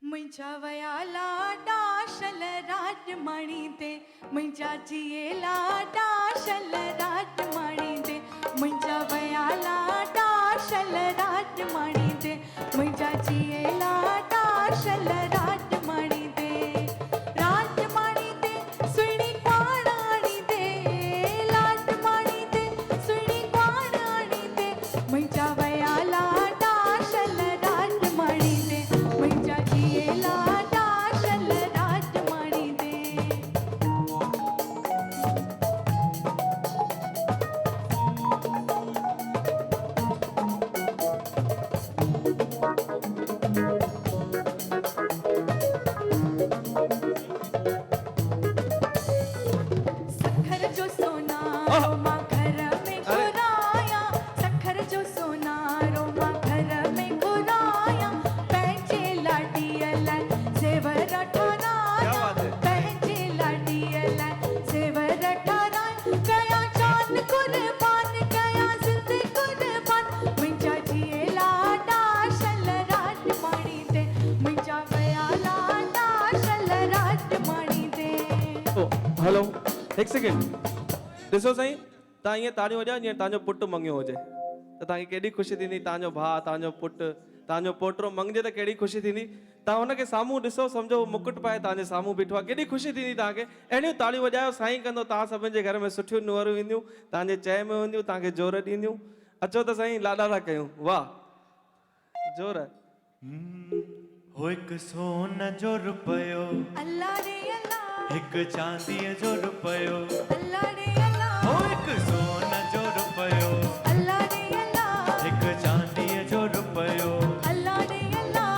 मुंहिंजा वया लाॾा शल रात मणी ते, मुंहिंजा जिए लाॾा शल रात मणी ते, मुंहिंजा वया लाॾा शल रात मणी ते, मुंहिंजा जिए लाॾा शल रात मणी ते, रात मणी ते सुहिणी पाणाणी ते, लाट मणी ते सुहिणी पाणाणी ते, मुंहिंजा वया लाॾा शल रात मणी ते, मुंहिंजा जिए लाॾा शल रात मणी ते। सखर जो सोना रोमा घर में घुराया, सखर जो सोना रोमा घर में घुराया, पंहिंजे लाॾीअ लाइ ज़ेवर ठाराया, पंहिंजे लाॾीअ लाइ ज़ेवर ठाराया, कया जान कुर्बान, कया ज़िंदगी कुर्बान, मुंहिंजा जिए लाॾा शल रात मणी ते, मुंहिंजा वया लाॾा शल रात मणी ते। हलो हिकु सेकेंड, ॾिसो साईं, तव्हां ईअं ताड़ियूं वॼायो जीअं तव्हांजो पुटु मङियो हुजे, त तव्हांखे केॾी ख़ुशी थींदी। तव्हांजो भाउ, तव्हांजो पुटु, तव्हांजो पोटो मङिजे त केॾी ख़ुशी थींदी। तव्हां हुनखे साम्हूं ॾिसो, सम्झो उहो मुकुट पाए तव्हांजे साम्हूं बीठो आहे, केॾी ख़ुशी थींदी तव्हांखे। अहिड़ियूं ताड़ियूं वॼायो, साईं कंदो। तव्हां सभिनि जे घर में सुठियूं नुंहरूं ईंदियूं, तव्हांजे चए में हूंदियूं, तव्हांखे जोर ॾींदियूं। अचो त साईं लाॾा था कयूं। वाह, जोर आहे। हो हिकु सोन जो रुपयो, अल्लाह रे अल्लाह, हिकु चांदीअ जो रुपयो, अल्लाह रे अल्लाह, हो हिकु सोन जो रुपयो, अल्लाह रे अल्लाह, हिकु चांदीअ जो रुपयो, अल्लाह रे अल्लाह,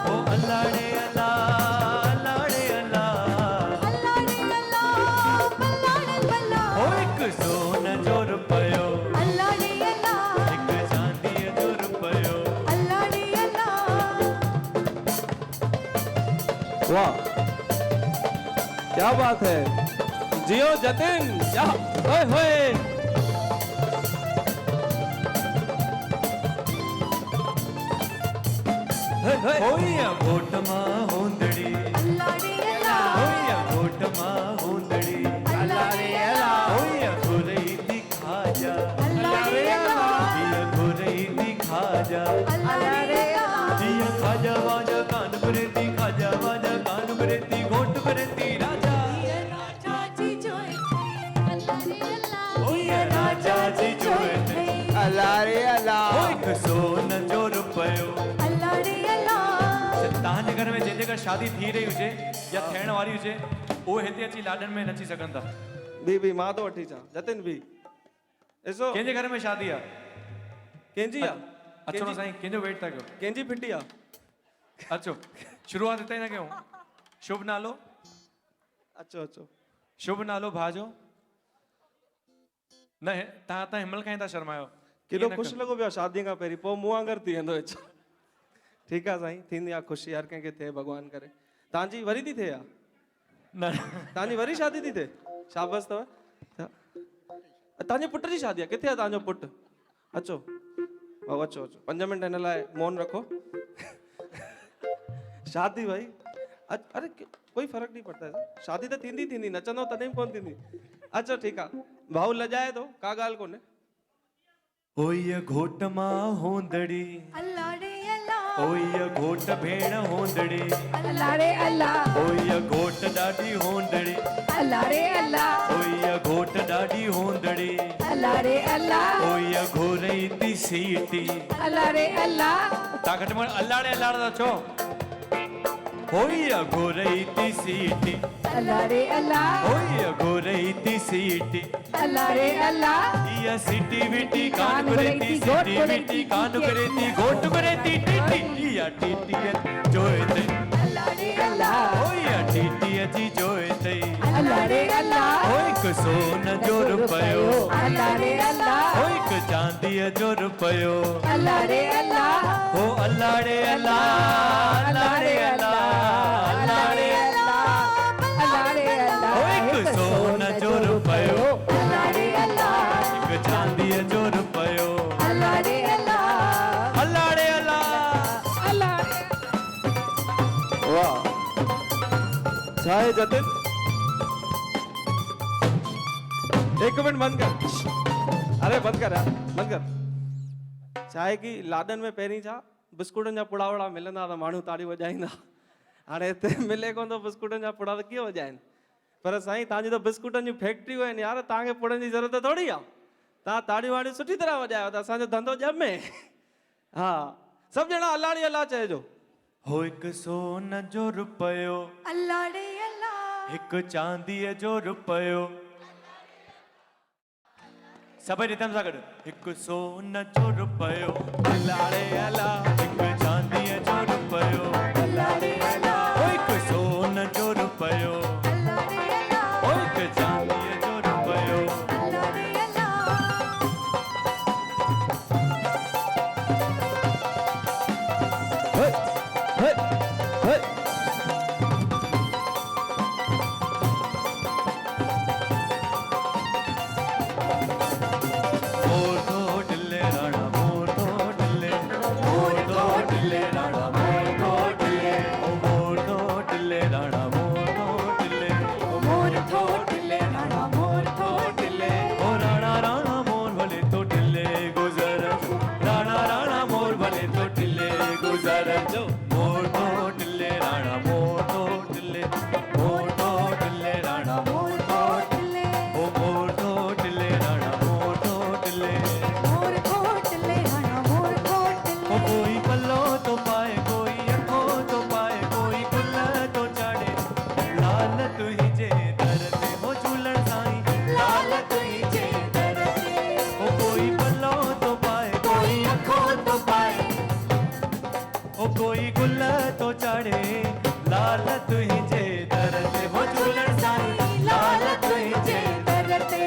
ओ अल्लाह रे अल्लाह, अल्लाह रे अल्लाह, अल्लाह रे अल्लाह, अल्लाह रे अल्लाह, हो हिकु सोन जो रुपयो, अल्लाह रे अल्लाह, हिकु चांदीअ जो रुपयो, अल्लाह रे अल्लाह। वाह, क्या बात है। जियो जतिन, क्या ओए होए। होइया घोट मां होंदड़ी, अल्लाह रे अल्लाह, होइया घोट मां होंदड़ी, अल्लाह रे अल्लाह, होइया घुरई थी खाजा, अल्लाह रे अल्लाह, हिया घुरई थी खाजा, अल्लाह रे अल्लाह, हिया खाजा वाजा कानपुर थी खाजा। अल्लाह रे अल्लाह ओ हिक सोन जो रुपयो अल्लाह रे अल्लाह तव्हांजे घर में जंहिंजे घर शादी थी रही हुजे या थियण वारी हुजे उहे हिते अची लाॾनि में नची सघनि था। बी मां तो वठी अचां जतिन बी ॾिसो कंहिंजे घर में शादी आहे? कंहिंजी आहे अचो न साईं, कंहिंजो वेट था कयो। कंहिंजी फिटी आहे अचो, शुरूआत हिते ई न कयूं। शुभ नालो? अचो अचो शुभ नालो भाउ जो? न तव्हां त हिमल खां ई था शर्मायो। केॾो ख़ुशि लॻो पियो आहे शादीअ खां पहिरीं, पोइ मूं वांगुरु थी वेंदो छा। ठीकु आहे साईं, थींदी आहे ख़ुशी, हर कंहिंखे थिए भॻवान करे। तव्हांजी वरी थी थिए या न तव्हांजी वरी शादी थी थिए? शाबाश अथव। तव्हांजे पुट जी शादी आहे? किथे आहे तव्हांजो पुटु? अचो भाऊ अचो अचो, 5 मिंट हिन लाइ मौन रखो। शादी भाई अरे कोई फर्क नहीं पड़ता है, शादी तो थींदी थींदी, नचंदो तॾहिं बि कोन थींदी। अच्छा ठीकु आहे, भाऊ लॼाए थो, का ॻाल्हि कोन्हे। ओय घोट मां होंदड़ी अल्लाह रे अल्लाह ओय घोट भेण होंदड़ी अल्लाह रे अल्लाह ओय घोट ॾाढी होंदड़ी अल्लाह रे अल्लाह ओय घोट ॾाढी होंदड़ी अल्लाह रे अल्लाह ओय घोरई ती सीटी अल्लाह रे अल्लाह तव्हां घटि में अल्लाह था चओ। ओय घोरई ती सीटी अल्लाह रे अल्लाह ओय घोरई ती सीटी अल्लाह रे अल्लाह या सिटी विटी कान करेती सिटी विटी कान करेती घोट करेती टीटी या टीटी जोएते अल्लाह रे अल्लाह ओ या टीटी जी जोएते अल्लाह रे अल्लाह ओ एक सोन जो रुपयो अल्लाह रे अल्लाह ओ एक चांदी जो रुपयो अल्लाह रे अल्लाह ओ अल्लाह रे अल्लाह अल्लाह रे अल्लाह अल्लाह रे अल्लाह रे अल्लाह ओ एक सोन जो रुपयो अल्लाह रे अल्लाह एक चांदी जो रुपयो अल्लाह रे अल्लाह अल्लाह रे अल्लाह अल्लाह रे वाह छा आहे जतिन? एक मिनट बंद कर, अरे बंद कर यार, बंद कर। छा आहे की लाॾनि में पहिरीं छा बिस्कुटनि जा पुड़ा वुड़ा मिलंदा त माण्हू ताड़ी वॼाईंदा। हाणे हिते मिले कोन थो बिस्कुटनि जा पुड़ा त कीअं वॼाइनि? पर साईं तव्हांजी त बिस्कुटनि जूं फैक्ट्रियूं आहिनि यार, तव्हांखे पुड़नि जी ज़रूरत थोरी आहे। तव्हां ताड़ियूं वाड़ियूं सुठी तरह वॼायो त असांजो धंधो ॼमे। हा सभु ॼणा अल्लाह ॾे अल्लाह चइजो। हो एक सोन जो रुपयो अल्लाह रे अल्लाह एक चांदी जो रुपयो सभई रिदम सां गॾु हिकु सोन जो रुपयो अल्लाह ॾे अल्लाह हिकु चांदी जो रुपयो अल्लाह रे अल्लाह ओ हिकु सोन जो रुपयो अल्लाह रे अल्लाह ओ हिकु चांदी जो रुपयो अल्लाह रे अल्लाह हे हे हे मोर तो ढिल्ले राणा मोर तो ढिल्ले मोर तो ढिल्ले राणा मोर तो ढिल्ले ओ मोर तो ढिल्ले राणा मोर तो ढिल्ले ओ मोर थोट ले राणा मोर थोट ले ओ राणा राणा मोर भले तो ढिल्ले गुजर राणा राणा मोर भले तो ढिल्ले गुजर मोर तो ढिल्ले राणा मोर तो ढिल्ले राणा मोर थोट ले ओ मोर तो ढिल्ले राणा मोर तो ढिल्ले मोर थोट ले राणा मोर थोट ओ ले कोई पल्लो तो पाए कोई अखो तो पाए कोई गुल तो चाड़े लाल तुझे दर ते हो झूलण साईं लाल तुझे दर ते ओ कोई पल्लो तो पाए कोई अखो तो पाए ओ कोई गुल तो चाड़े लाल तुझे दर ते हो झूलण साईं लाल तुझे दर ते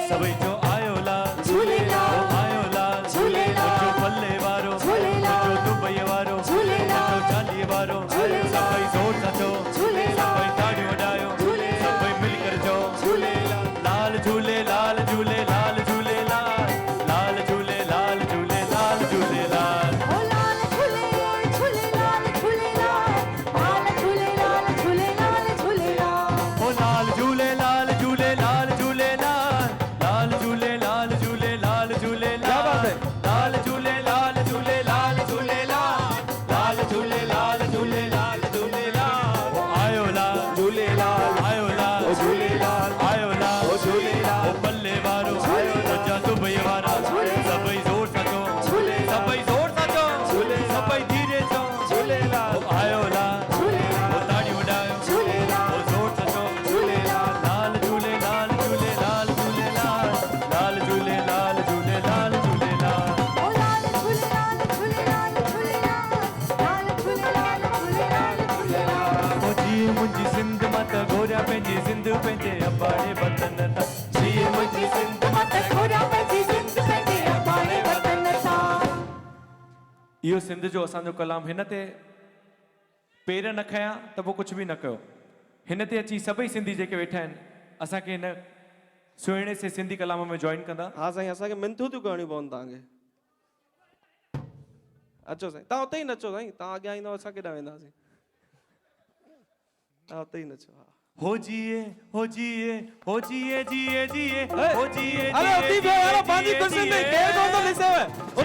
सभई जो आयो लाल झूलेलाल ओ आयो लाल झूलेलाल जो पल्ले वारो झूलेलाल जो दुबई वारो झूलेलाल जो चालीह वारो झूलेलाल सभई जोर सां चओ झूलेलाल सभई ताड़ियूं वॼायो झूलेलाल सभई मिल कर चओ झूलेलाल लाल झूले लाल झूले लाल झूले लाल लाल झूले लाल झूले लाल झूले लाल ओ लाल झूले झूलेलाल झूलेलाल लाल झूलेलाल झूलेलाल पंहिंजे अबाणे वतन तां जिए मुंहिंजी सिंध माता घोड़ा पंहिंजी सिंध पंहिंजे अबाणे वतन तां। इहो सिंध जो असांजो कलाम हिन ते पेर न खयां त पोइ कुझु बि न कयो। हिन ते अची सभई सिंधी जेके वेठा आहिनि असांखे हिन सुहिणे से सिंधी कलाम में जॉइन कंदा। हाँ साईं, असांखे मिंथू थियूं करणियूं पवनि तव्हांखे। अचो साईं, तव्हां उते ई नचो साईं, तव्हां अॻियां ईंदव असां केॾां वेंदासीं। तव्हां उते ई नचो। हा हो जिए हो जिए जिए जिए हो जिए अरे उती पियो यार, पंहिंजी कुर्सी ते केरु कोन थो ॾिसेव।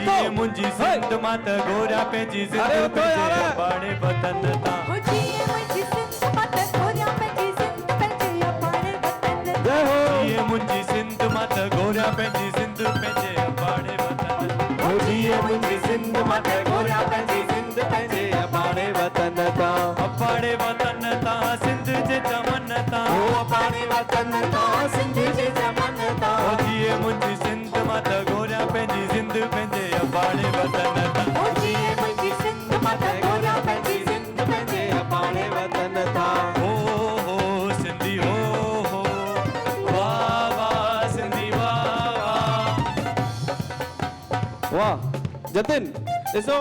जिए मुंहिंजी सिंध मां त घोड़ा पंहिंजी अरे सिंध उथो पंहिंजे यार। अबाणे वतन तां हो जिए मुंहिंजी सिंध माता घोड़ा पंहिंजी सिंध पंहिंजे अबाणे वतन तां। जय हो। जिए मुंहिंजी सिंध मां त घोड़ा पंहिंजी सिंध पंहिंजे अबाणे वतन हो जिए मुंहिंजी सिंध मां त घोड़ा पंहिंजी सिंध पंहिंजे अबाणे वतन तां। अबाणे वतन तां सिंध जे चमन तां अबाणे वतन तां सिंध जे चमन तां। हो जिए मुंहिंजी सिंध मां त घोड़ा पंहिंजी सिंध पंहिंजे अबाणे वतन तां हो जिए मुंहिंजी सिंध माता घोड़ा पंहिंजी सिंध पंहिंजे अबाणे वतन तां। हो सिंधी हो वाह वाह सिंधी वाह वाह जतिन, ॾिसो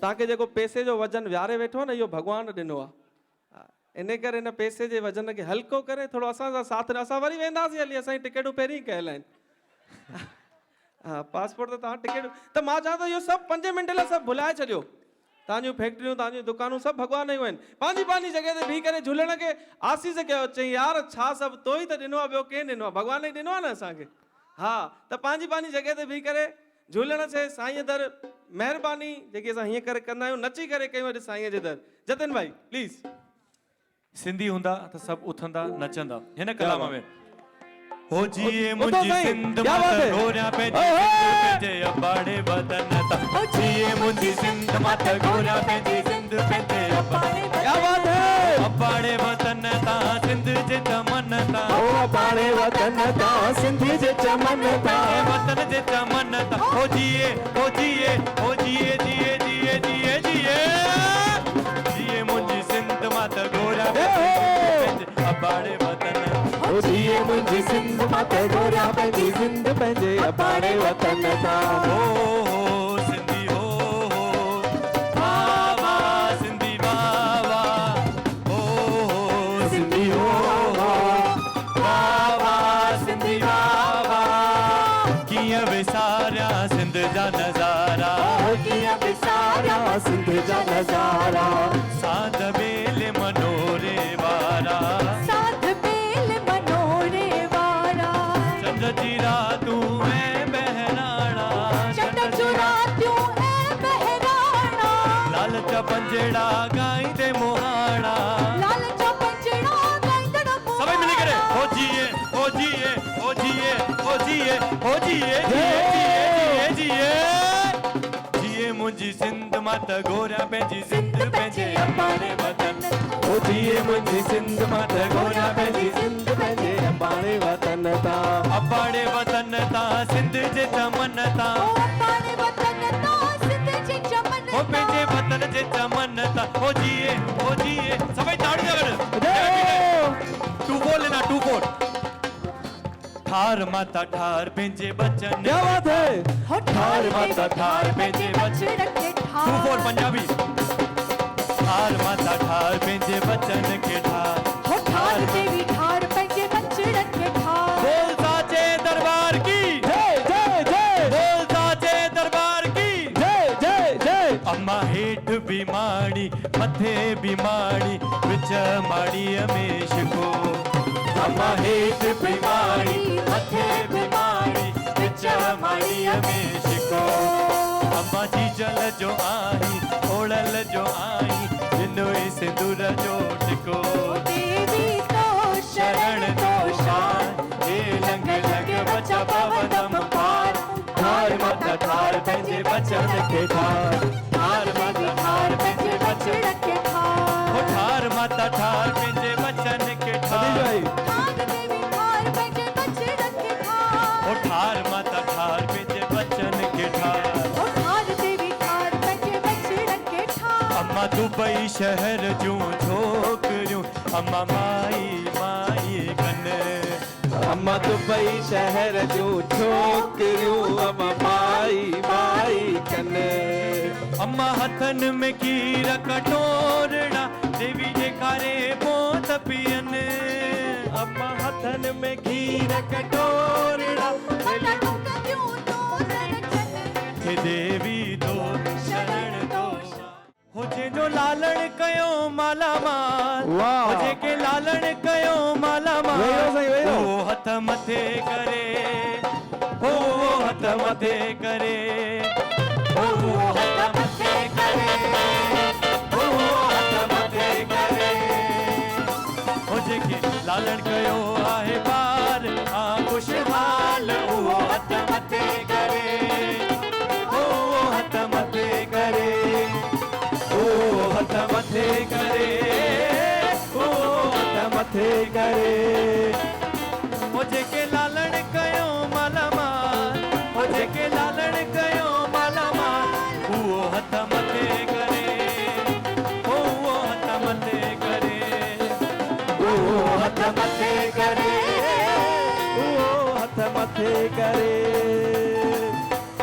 तव्हांखे जेको पैसे जो वजन विहारे वेठो आहे न, इहो भॻवानु ॾिनो आहे। इन करे हिन पैसे जे वजन खे हल्को करे थोरो असां सां साथ ॾियो। असां वरी वेंदासीं हली, असांजी टिकेटूं पहिरीं ई कयल आहिनि। हा पासपोर्ट त तव्हां टिकेट त मां चवां थो इहो सभु 5 मिंट लाइ सभु भुलाए छॾियो। तव्हांजूं फैक्ट्रियूं, तव्हांजूं दुकानूं सभु भॻवान जूं आहिनि। पंहिंजी पंहिंजी जॻह ते बीह करे झूलण खे आसीस कयो। चई यार छा सभु तो ई त ॾिनो आहे, ॿियो केरु ॾिनो आहे? भॻवान ई ॾिनो आहे न असांखे। हा त पंहिंजी पंहिंजी जॻह ते बीह करे झूलण से साईं दर महिरबानी जेकी असां हीअं करे कंदा आहियूं, नची करे कयूं अॼु साईं जे दर। जतिन भाई प्लीज़। सिंधी हूंदा त सभु उथंदा नचंदा हिन कलाम में। हो जिए उथो मुंहिंजी साईं, सिंध क्या मां बात त है? घोड़ा पंहिंजी ओए, सिंध ओए। पंहिंजे अबाणे वतन तां हो जिए मुंहिंजी सिंध मां त घोड़ा पंहिंजी सिंध पंहिंजे अबाणे क्या बात है? अबाणे वतन तां सिंध जे चमन तां अबाणे वतन तां सिंध जे चमन पंहिंजे वतन जे चमन तां हो जिए जिए जिए जिए जिए जिए मुंहिंजी सिंध मां त घोड़ा पंहिंजे अबाणे वतन ओ जिए मुंहिंजी सिंध मां त घोड़ा पंहिंजी सिंध पंहिंजे अबाणे वतन तां। हो सिंधी हो वाह वाह सिंधी वाह वाह हो सिंधी हो वाह वाह सिंधी वाह वाह कीअं विसारिया सिंध जा नज़ारा कीअं विसारिया सिंध जा नज़ारा। साध बेल मनोरे वारा साध बेल मनोरे वारा चंद जी रातूं ऐं बहराणा चंड चुरातियूं ऐं बहिराणा लाल जा पंजड़ा गाईंदे मोहाणा लाल जा पंजड़ा गाईंदड़ सभई मिली करे हो जिए हो जिए हो जिए हो जिए हो जिए जिए जिए जिए जिए मुंहिंजी सिंध मां त घोड़ा पंहिंजी सिंध पंहिंजे अबाणे वतन ओ जिए मुंहिंजी सिंध मां त घोड़ा पंहिंजी सिंध पंहिंजे अबाणे वतन तां। अबाणे वतन तां सिंध जे चमन तां अबाणे वतन तां सिंध जे चमन हो पंहिंजे वतन जे चमन तां हो जिए सभई ताड़ियूं गण 2-4 लेना 2-4 ठार माता ठार पंहिंजे बचन क्या बात है? हो ठार माता ठार पंहिंजे बचन खे 2-4 पंजाबी ठार माता ठार पंहिंजे बचन खे ठार हो ठार देवी ठार पंहिंजे बचन खे ठार बोल साचे दरबार की जय जय जय बोल साचे दरबार की जय जय जय। अम्मा हेठ भी माड़ी मथे भी माड़ी विच माड़ीअ में शिको अम्मा हेठ भी माड़ी मथे भी माड़ी विच माड़ीअ में शिको अम्मा जी जल जो आई ओड़ल जो आई बिनोई सिंदूर जो टिको देवी तो शरण तो शान हे लंग लंग बचा पवदम पार ठार माता ठार पंहिंजे बचन खे ठार ठार माता ठार पंहिंजे बचन खे ठार हो ठार माता ठार पंहिंजे बचन खे सतीश ठार भाई ठार देवी ठार पंहिंजे बचन खे ठार हो ठार माता ठार पंहिंजे बचन खे ठार हो ठार देवी ठार पंहिंजे बचन खे ठार अम्मा दुबई शहर जूं छोकिरियूं अम्मा माई माई कन अम्मा दुबई शहर जूं छोकिरियूं अम्मा माई माई कने अम्मा हथन में खीर कटोरड़ा देवी ॾेखारे पोत पियन अम्मा हथन में खीर कटोरड़ा क्यों तो चल हे देवी दो शरण दो हो जो लालण कयो माला माल वाह। हो के लालण कयो माला माल वेहो साईं, वेहो। ओ हथ मथे करे ओ हथ मथे करे ओ हथ मथे करे ओ हथ मथे करे हो के लालण कयो आहे पार आ खुशहाल ओ हथ मथे करे ओ हथ मथे करे ओ हथ मथे करे ओ हथ मथे करे हो जेके लालण कयो माला माल हो जेके लालण कयो माला माल उहो हथ मथे करे ओ हथ मथे करे ओ हथ मथे करे हथ मथे करे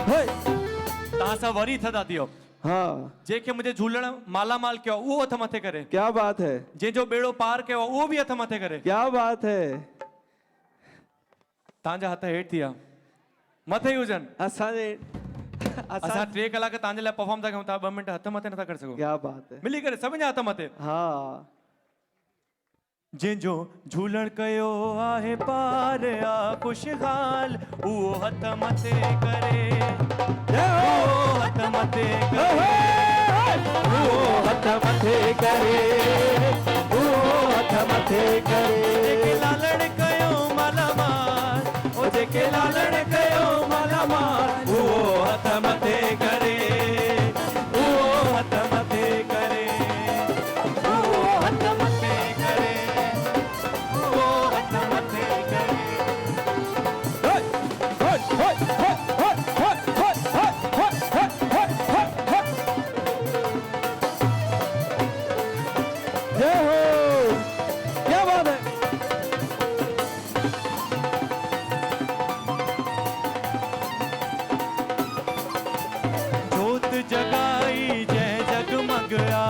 तव्हां सां वरी थदा थियो हाँ जेके मुझे झूलण माला माल कयो उहो हथ मथे करे क्या बात है जंहिंजो बेड़ो पार कयो उहो बि हथ मथे करे क्या बात है तव्हांजा हथ हेठि थी विया मथे ई हुजनि असांजे असां 3 कलाक तव्हांजे लाइ परफॉर्म था कयूं तव्हां 2 मिंट हथ मथे नथा करे सघो क्या बात है मिली करे सभिनि जा हथ मथे हाँ जंहिंजो झूलण कयो आहे पार आ खुशहाल उहो हथ मथे करे उहो हथ मथे करे उहो हथ मथे करे उहो हथ मथे करे जेके लालण कयो माला माल ओ जेके लालण कयो माला माल उहो हथ मथे करे उहो हथ मथे करे उहो हथ मथे करे उहो हथ मथे करे जय हो क्या बात है जोत जगाई जय जगमग आ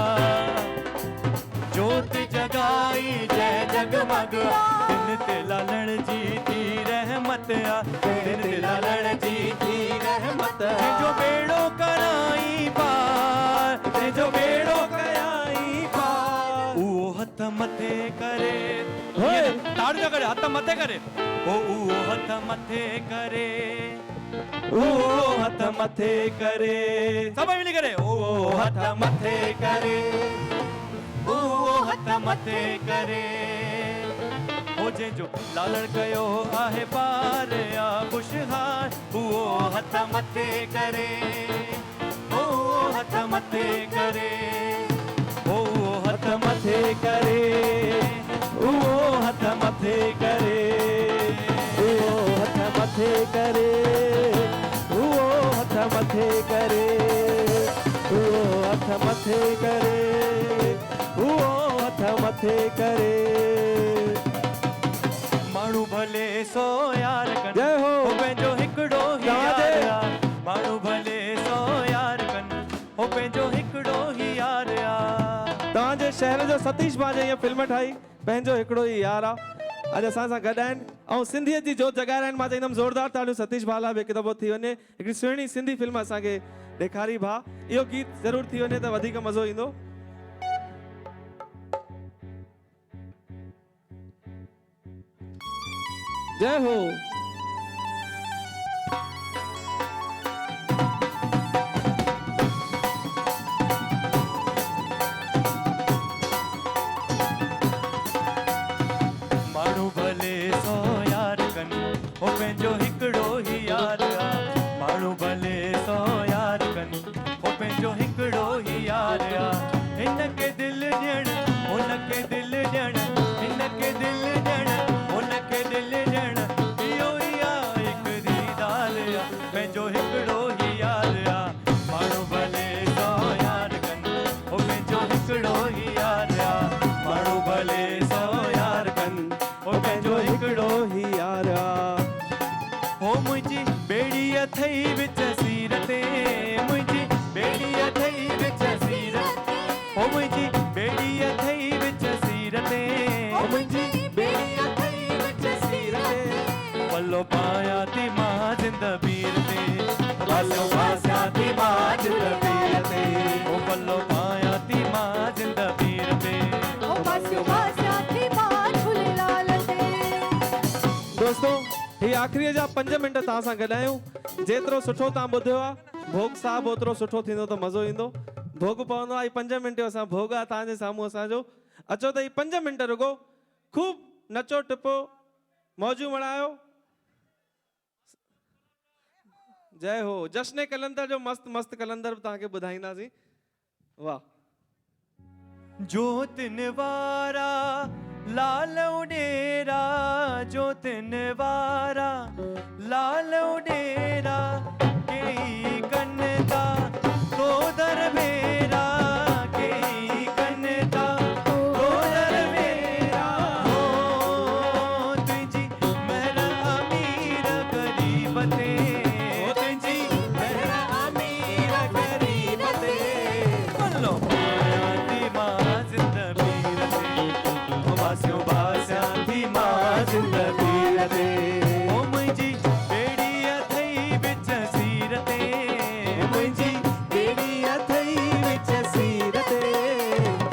जोत जगाई जय जगमग आ दिन ते लालण जी थी रहमत आ दिन ते लालण जी थी रहमत आ जो बेड़ो कराई पार जो बेड़ो कराई पार उहो हथ मथे करे ताड़ू न करे हथ मथे करे ओ उहो हथ मथे करे उहो हथ मथे करे सब मिली करे ओ हथ मथे करे ओ हथ मथे करे हो जंहिंजो लालण कयो आहे पार आ खुशहाल उहो हथ मथे करे ओ हथ मथे करे ओ हथ मथे करे उहो हथ मथे करे उहो हथ मथे करे उहो हथ मथे करे उहो हथ मथे करे उहो हथ मथे करे माण्हू भले सो यार कन जय हो। पंहिंजो हिकिड़ो ही तव्हां यार जे- आ माण्हू भले सो यार कन हो पंहिंजो हिकिड़ो ही यार आ तव्हांजे शहर जो सतीश भाउ हीअ फिल्म ठाही पंहिंजो हिकिड़ो ई यार आहे अॼु असां सां गॾु आहिनि ऐं सिंधीअ जी जोत जॻाइण आहिनि मां चईंदुमि ज़ोरदार तालियूं सतीश भाउ लाइ बि हिकु दफ़ो थी वञे हिकिड़ी सुहिणी सिंधी फिल्म असांखे ॾेखारी भाउ इहो गीत ज़रूरु थी वञे त वधीक मज़ो ईंदो जय हो माण्हू भले सो यार कन हो पंहिंजो हिकिड़ो ही यार आ माण्हू भले सो यार कन हो पंहिंजो हिकिड़ो ही यार आ हिन खे दिलि ॾियणु हुन खे दिलि ॾियणु हिन खे दिलि ॾियणु हुन खे दिलि ॾियणु इहो ई आहे हिकिड़ी ॻाल्हि आ पंहिंजो हिकिड़ो ही यार आ माण्हू भले सो यार कन हो पंहिंजो हिकिड़ो ही यार आ माण्हू भले सो यार कन हो पंहिंजो हिकिड़ो अथई विच सीरते मुंहिंजी बेड़ी अथई विच सीरते ओ मुंहिंजी बेड़ी अथई विच सीरते ओ मुंहिंजी बेड़ी अथई विच सीरते पल्लो पाया थी मां जिंद पीर ते पल्लो पाया थी मां जिंद पीर ते ओ पल्लो पाया थी मां जिंद पीर ते ओ पासियो पासिया थी मां झूलेलाल ते दोस्तों ही आखिरी जा 5 मिंट तव्हां सां गॾायूं जेतिरो सुठो तव्हां ॿुधियो आहे भोग साहब ओतिरो सुठो थींदो त मज़ो ईंदो भोग पवंदो आहे 5 मिंट असां भोग आहे तव्हांजे साम्हूं असांजो अचो त ही 5 मिंट रुगो खूब नचो टिपो मौजू मनायो जय हो जश्न कलंदर जो मस्त मस्त कलंदर तव्हांखे ॿुधाईंदासीं वाह ज्योतिन वारा लाल उडेरा ज्योतिन वारा लाल उडेरा केई कनता तो दरबेरा केई कनता तो दरबेरा हो तुझी मेरा अमीर गरीब ते हो तुझी मेरा अमीर गरीब ते पल्लो पाया थी मां जिंद पीर ते ओ बासियो बासिया थी मां जिंद पीर ते ओ मुंहिंजी बेड़ी अथई विच सीर ते मुंहिंजी बेड़ी अथई विच सीर ते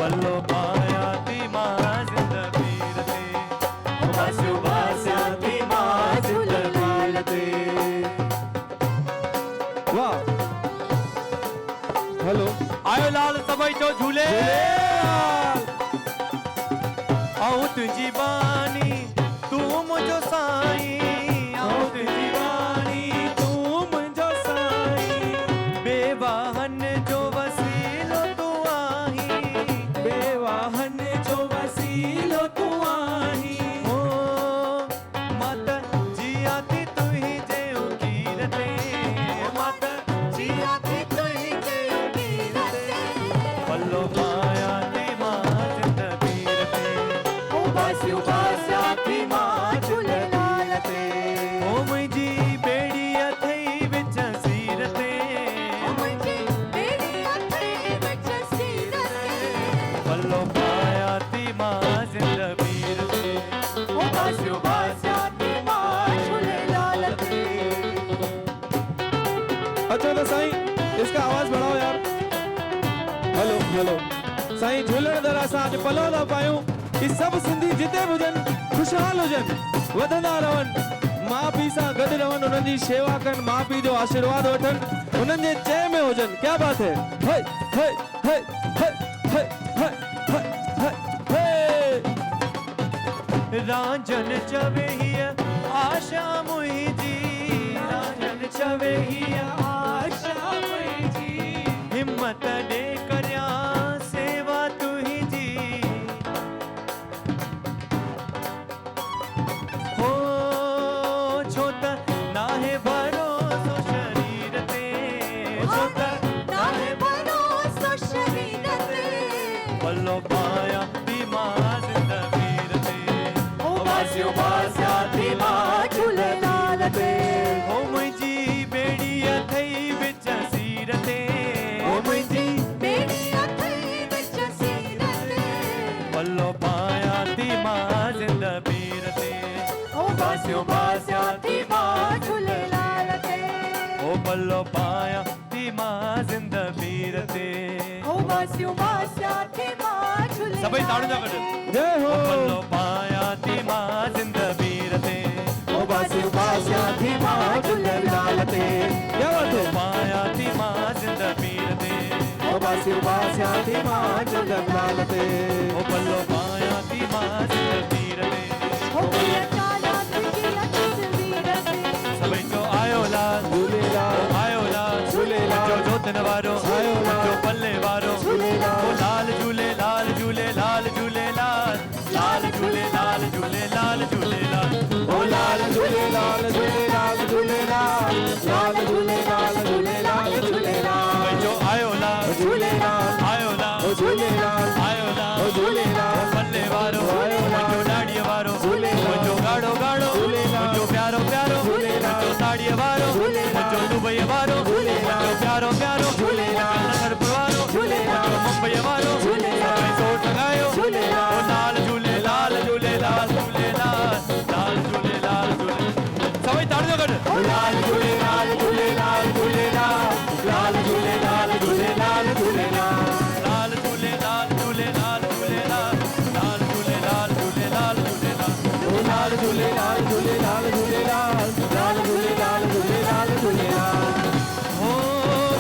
पल्लो पाया थी मां जिंद पीर ते ओ बासियो बासिया थी मां जिंद पीर ते वाह हेलो आयो लाल सभई चो झूले आऊं तुझी बानी तू मुझो साईं आऊं तुझी बानी तू मुंहिंजो साईं बेवाहन जो वसीलो तू आहीं बेवाहन जो वसीलो तू आहीं ओ माता जिया थी तू ही जे उकीर ते माता जिया थी तू ही जे उकीर ते पल्लो पाया थी मां जिंद पीर ते ओ पासियो पासिया थी मां झूलेलाल ते ओ मुंहिंजी बेड़ी अथई विच सीर ते ओ मुंहिंजी बेड़ी अथई विच सीरते पल्लो पाया थी मां जिंद पीर ते ओ पासियो पासिया थी मां झूलेलाल ते अच्छा तो साईं इसका आवाज बढ़ाओ यार हेलो हेलो साईं झूलण दर असां अॼु पलो था पायूं कि सभु सिंधी जिते बि हुजनि ख़ुशहाल हुजनि वधंदा रहनि माउ पीउ सां गॾु रहनि उन्हनि जी शेवा कनि माउ पीउ जो आशीर्वाद वठनि उन्हनि जे चए में हुजनि क्या बात है हे हे हे हे हे हे हे हे रांझन चवे हीअ आशा मुंहिंजी रांझन चवे हीअ आशा मुंहिंजी हिम्मत ॾे करियां सेवा तुंहिंजी हो छो त नाहे भरोसो शरीर ते छो त नाहे भरोसो शरीर ते पल्लो पाया थी मां जिंद पीर ते ओ पासियो पासिया थी मां झूलेलाल ते ओ मुंहिंजी बेड़ी अथई विच सीर ते ओ मुंहिंजी बेड़ी अथई विच सीरते पल्लो पाया थी मां जिंद पीर ते ओ पासियो पासिया थी मां झूलेलाल ते ओ पल्लो पाया थी मां जिंद पीर ते ओ पासियो पासिया थी मां झूलेलाल सभई ताड़ियूं था ते कढनि जय हो ओ पल्लो पाया थी मां जिंद पीर ते ओ पासियो पासिया थी मां झूलेलाल ते क्या बात है पाया थी मां जिंद पीर ते ओ पासियो पासिया थी मां झूलेलाल ते ओ पल्लो पाया थी मां जिंद पीर ते ओ पिया काला तुझी तस्वीर ते सभई चो आयो लाल झूलेलाल आयो लाल झूलेलाल जो जोतन वारो आयो लाल जो पल्ले वारो झूलेलाल ओ लाल झूलेलाल झूलेलाल झूलेलाल लाल झूलेलाल झूलेलाल झूलेलाल ओ लाल झूलेलाल झूलेलाल झूलेलाल लाल झूलेलाल झूलेलाल झूलेलाल सभई चो आयो लाल झूलेलाल आयो लाल ओ झूलेलाल आयो लाल ओ झूलेलाल पल्ले वारो आयो लाल जो ओ लाल झूलेलाल झूलेलाल झूलेलाल लाल झूलेलाल झूलेलाल झूलेलाल लाल झूलेलाल झूलेलाल झूलेलाल लाल झूलेलाल झूलेलाल झूलेलाल ओ लाल झूलेलाल झूलेलाल झूलेलाल लाल झूलेलाल झूलेलाल झूलेलाल। हो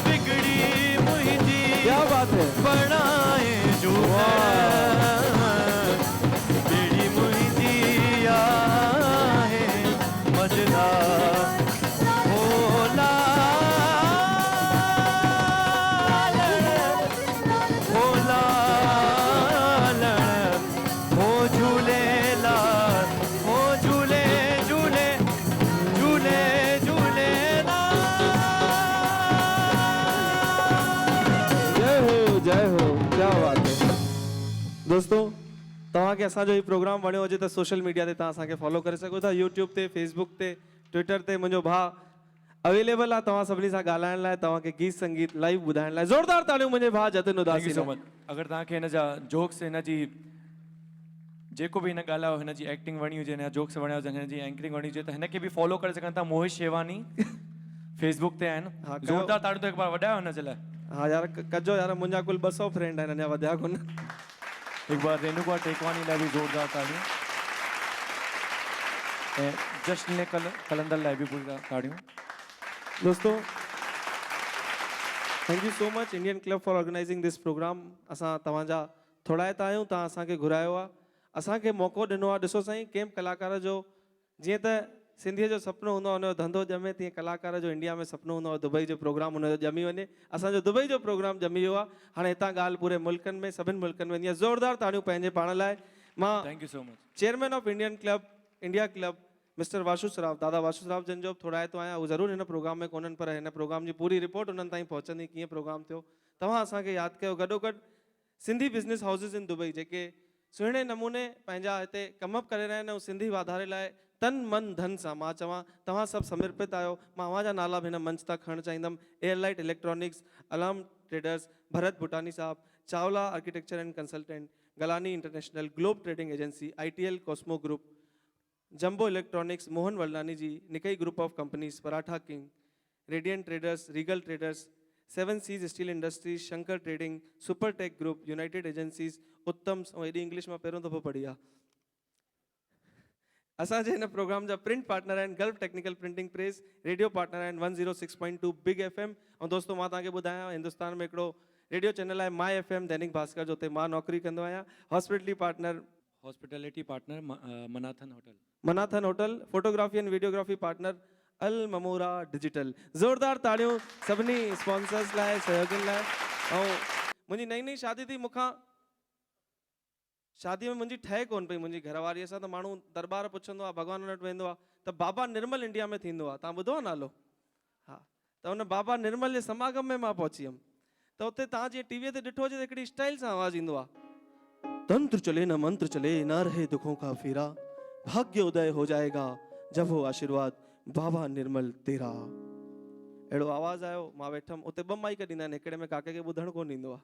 बिगड़ी मुंहिंजी क्या बात है। बणाए जो बेड़ी मुंहिंजी आहे मझधार हो लाल हो लाल हो झूलेलाल हो झूले झूले झूले जय हो क्या बात है। दोस्तों तव्हांखे असांजो हीउ प्रोग्राम वणियो हुजे त सोशल मीडिया ते तव्हां असांखे फॉलो करे सघो था, यूट्यूब ते, फेसबुक ते, ट्विटर ते। मुंहिंजो भाउ अवेलेबल आहे तव्हां सभिनी सां ॻाल्हाइण लाइ, तव्हांखे गीत संगीत लाइव ॿुधाइण लाइ। ज़ोरदार तालियूं मुंहिंजे भाउ जतिन थैंक यू उदासी सो लाइ। मच। अगरि तव्हांखे हिन जा जोक्स हिन जी जेको बि हिन ॻाल्हायो हिन जी एक्टिंग वणी हुजे, हिन जा जोक्स वणिया हुजनि, हिन जी एंकरिंग वणी हुजे त हिन खे बि फॉलो करे सघनि था। मोहित शेवानी फेसबुक ते आहिनि। हा, कयो। ज़ोरदार ताड़ियूं त हिकु बार वॼायो हिन जे लाइ। हा यार कजो यार, मुंहिंजा कुल 200 फ्रेंड आहिनि, अञा वधिया कोन। हिकु बार रेणुका टेकवानी लाइ बि ज़ोरदार ताड़ियूं ऐं जश्न कलंदर लाइ बि पूरी ताड़ियूं। दोस्तों thank you so much Indian club for organizing this program. असां तव्हांजा थोड़ाइत आहियूं, तव्हां असांखे घुरायो आहे, असांखे मौक़ो ॾिनो आहे। ॾिसो साईं, कंहिं कलाकार जो जीअं त सिंधीअ जो सुपिनो हूंदो आहे हुनजो धंधो ॼमे, तीअं कलाकार जो इंडिया में सुपिनो हूंदो आहे दुबई जो प्रोग्राम हुनजो ॼमी वञे। असांजो दुबई जो प्रोग्राम ॼमी वियो आहे। हाणे हितां ॻाल्हि पूरे मुल्कनि में, सभिनि मुल्कनि में वेंदी आहे। ज़ोरदार ताड़ियूं पंहिंजे पाण लाइ। मां thank you so much. Chairman of India club mister Vashu Saraf, दादा वाशु सराफ जिन जो बि थोड़ाइतो आहियां। उहे ज़रूरु हिन प्रोग्राम में कोन्हनि, पर हिन प्रोग्राम जी पूरी रिपोर्ट उन्हनि ताईं पहुचंदी कीअं प्रोग्राम थियो। तव्हां असांखे यादि कयो। गॾोगॾु Sindhi business houses in Dubai जेके सुहिणे नमूने पंहिंजा हिते कम अप करे रहिया आहिनि, ऐं सिंधी वाधारे लाइ तन मन धन सां मां चवां तव्हां सभु समर्पित आहियो। मां अव्हां नाला बि हिन मंच तां खणणु चाहींदुमि। Airlite electronics, alarm traders, Bharat Bhutani साहब, Chawla architecture and consultant, Galani international, globe trading agency, ITL cosmo group, jumbo electronics, Mohan Vallani ji, Nikai group of companies, paratha king, radiant traders, regal traders, 7 seas steel industries, Shankar trading, Supertech group, united agencies, Uttam. ऐं एॾी इंग्लिश मां पहिरियों दफ़ो पढ़ी आहे। असांजे हिन प्रोग्राम जा प्रिंट पार्टनर आहिनि gulf technical printing press, radio partner आहिनि 106.2 बिग FM। ऐं दोस्तों मां तव्हांखे ॿुधायां, हिंदुस्तान में हिकिड़ो रेडियो चैनल आहे माई FM दैनिक भास्कर जो, हुते मां नौकरी कंदो आहियां। Hospitality partner Manhattan hotel, photography and videography partner Al Mamoura digital. ज़ोरदार ताड़ियूं सभिनी स्पॉन्सर्स लाइ, सहयोगियुनि लाइ। ऐं मुंहिंजी नई शादी थी, मूंखां शादी में मुंहिंजी ठहे कोन पई मुंहिंजी घरवारीअ सां। त माण्हू दरबार पुछंदो आहे, भॻवान वटि वेंदो आहे, त बाबा निर्मल इंडिया में थींदो आहे, तव्हां ॿुधो आहे नालो? हा, त हुन बाबा निर्मल जे समागम में मां पहुची वियुमि। त हुते तव्हां जीअं टीवीअ ते ॾिठो हुजे त हिकिड़ी स्टाइल सां आवाज़ ईंदो आहे, तंत्र चले न मंत्र चले, न रहे दुखों का फेरा, भाग्य उदय हो जाएगा जब हो आशीर्वाद बाबा निर्मल तेरा। अहिड़ो आवाज़ आयो, मां वेठमि। उते 2 माइक ॾींदा आहिनि, हिकिड़े में काके खे ॿुधणु कोन ईंदो आहे,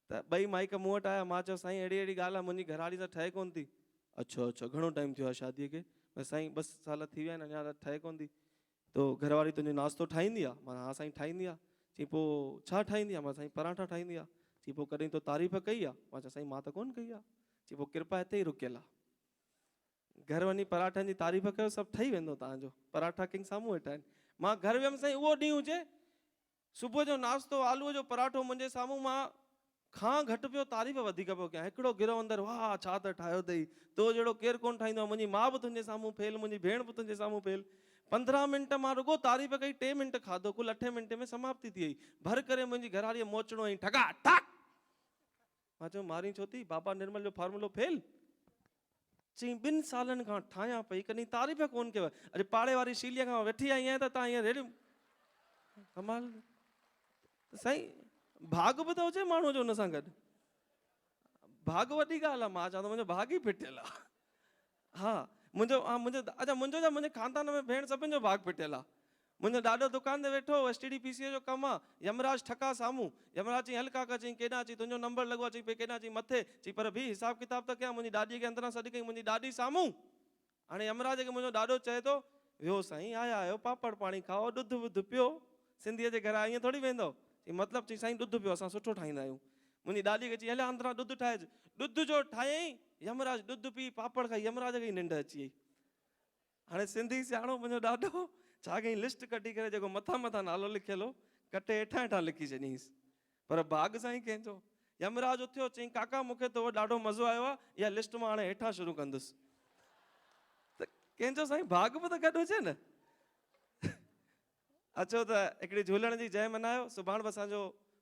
त 2 माइक मूं वटि आया। मां चयो साईं अहिड़ी ॻाल्हि आहे, मुंहिंजी घरवारी सां ठहे कोन थी। अच्छा घणो टाइम थियो आहे शादीअ खे? भई साईं 2 साल थी विया आहिनि, अञा ठहे कोन थी। तो घरवारी तुंहिंजो नाश्तो ठाहींदी आहे? मां हा साईं ठाहींदी आहे। चई पोइ छा ठाहींदी आहे? मां साईं पराठा ठाहींदी आहे। चई पोइ कॾहिं तो तारीफ़ कई आहे? मां चयो साईं मां त कोन कई आहे। चई पोइ कृपा हिते ई रुकियल आहे, घर वञी पराठनि जी तारीफ़ कयो, सभु ठही वेंदो तव्हांजो। पराठा किंग साम्हूं वेठा आहिनि। मां घर वियुमि साईं, उहो ॾींहुं हुजे, सुबुह जो नाश्तो आलूअ जो पराठो मुंहिंजे साम्हूं, मां खां घटि पियो तारीफ़ वधीक पियो कयां। हिकिड़ो गिरो अंदरि, वाह छा त ठाहियो अथई, तो जहिड़ो केरु कोन ठाहींदो आहे। मुंहिंजी माउ बि तुंहिंजे साम्हूं फेल, मुंहिंजी भेण बि तुंहिंजे साम्हूं फेल। 15 मिंट मां रुगो तारीफ़ कई, 3 मिंट खाधो, कुल 8 मिंट में समाप्ति थी वई। भर करे मुंहिंजी घरवारीअ मोचणो ऐं ठगा ठक। मां चयो मारी छो थी, बाबा निर्मल जो फॉर्मूलो फेल? चई 2 सालनि खां ठाहियां पई, कॾहिं तारीफ़ कोन कयव। अॼु पाड़े वारी शीलीअ खां वेठी आई आहियां त तव्हां हीअं रेडी कमाल। साईं भाग बि त हुजे माण्हू जो हुन सां गॾु, भाग वॾी ॻाल्हि आहे। मां चवां थो मुंहिंजो भाग ई फिटियल आहे। हा मुंहिंजे खानदान में भेण सभिनि जो भाग फिटियल आहे। मुंहिंजो ॾाॾो दुकान ते वेठो, STDPCA जो कमु आहे, यमराज ठका साम्हूं। यमराज चई हल काका, चई केॾां? चई तुंहिंजो नंबर लॻो आहे। चई पे केॾां? चई मथे। चई पर भी हिसाब किताब त कयां। मुंहिंजी ॾाॾीअ खे अंदरां सॾु कई, मुंहिंजी ॾाॾी साम्हूं। हाणे यमराज खे मुंहिंजो ॾाॾो चए थो वियो साईं, आया आहियो, पापड़ पाणी खाओ, ॾुध वुध पियो। सिंधीअ जे घर ईअं थोरी वेंदो। चई मतिलबु चई साईं ॾुध पियो, असां सुठो ठाहींदा आहियूं। मुंहिंजी ॾाॾी खे चई हलिया अंदरां ॾुध ठाहिजि। ॾुध जो ठाहियईं, यमराज ॾुध पी पापड़ खाई, यमराज खे ई निंड अची वई। हाणे सिंधी सियाणो मुंहिंजो ॾाढो छा कयईं, लिस्ट कढी करे जेको मथां मथां नालो लिखियल हो कटे हेठां हेठां लिखी छॾियईंसि। पर भाग साईं कंहिंजो। यमराज उथियो, चई काका मूंखे तो ॾाढो मज़ो आयो आहे, इहा लिस्ट मां हाणे हेठां शुरू कंदुसि। त कंहिंजो साईं भाग बि त गॾु हुजे न। अचो त हिकिड़ी झूलण जी जय मनायो। सुभाणे बि असांजो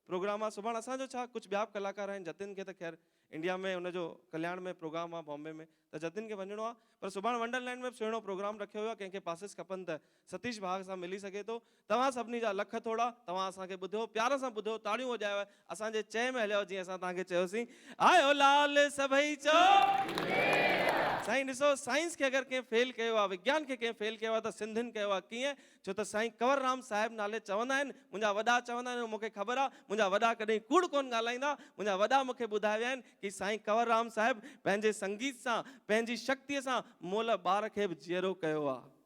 प्रोग्राम आहे। सुभाणे असांजो छा कुझु ॿिया बि कलाकार आहिनि। जतिन खे त ख़ैर इंडिया में हुनजो कल्याण में प्रोग्राम आहे, बॉम्बे में, त जतिन खे वञिणो आहे। पर सुभाणे वंडरलैंड में बि सुहिणो प्रोग्राम रखियो वियो आहे। कंहिंखे पासिस खपनि त सतीश भाग सां मिली सघे थो। तव्हां सभिनी जा लख थोड़ा। तव्हां असांखे ॿुधियो, प्यार सां ॿुधियो, ताड़ियूं वॼायो, असांजे चए में हलियो जीअं असां तव्हांखे चयोसीं। आयो लाल सभई चओ। साईं ॾिसो, साइंस खे अगरि कंहिं फेल कयो आहे, विज्ञान खे कंहिं फेल कयो आहे, त सिंधियुनि कयो आहे। कीअं? छो त साईं कंवरराम साहिब नाले चवंदा आहिनि। मुंहिंजा वॾा चवंदा आहिनि, मूंखे ख़बर आहे, मुंहिंजा वॾा कॾहिं कूड़ कोन ॻाल्हाईंदा। मुंहिंजा वॾा मूंखे ॿुधाए विया आहिनि कि साईं कंवरराम साहिब पंहिंजे संगीत सां, पंहिंजी शक्तिअ सां मोल ॿार खे बि जीअरो कयो आहे।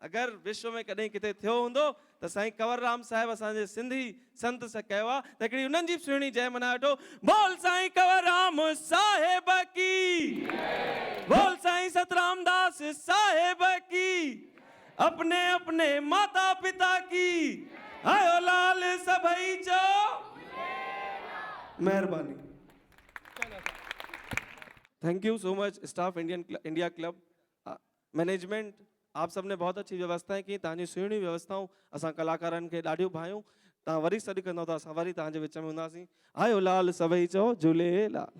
अगरि विश्व में कॾहिं किथे थियो हूंदो त साईं कंवरराम साहिब असांजे सिंधी संत सां कयो आहे। त हिकिड़ी उन्हनि जी सुहिणी जय मनाए वठो। बोल साईं कंवरराम साहिब की, बोल साईं सतराम दास साहिब की, अपने अपने माता पिता की, आयो लाल सभई चो। मेहरबानी। Thank you so much staff India club, management, आप सबने बहुत अच्छी व्यवस्थाएं की। तव्हांजी सुहिणी व्यवस्थाऊं असां कलाकारनि खे ॾाढियूं भायूं। तव्हां वरी सॾु कंदव त असां वरी तव्हांजे विच में हूंदासीं। आयो लाल सभई चओ झूलेलाल।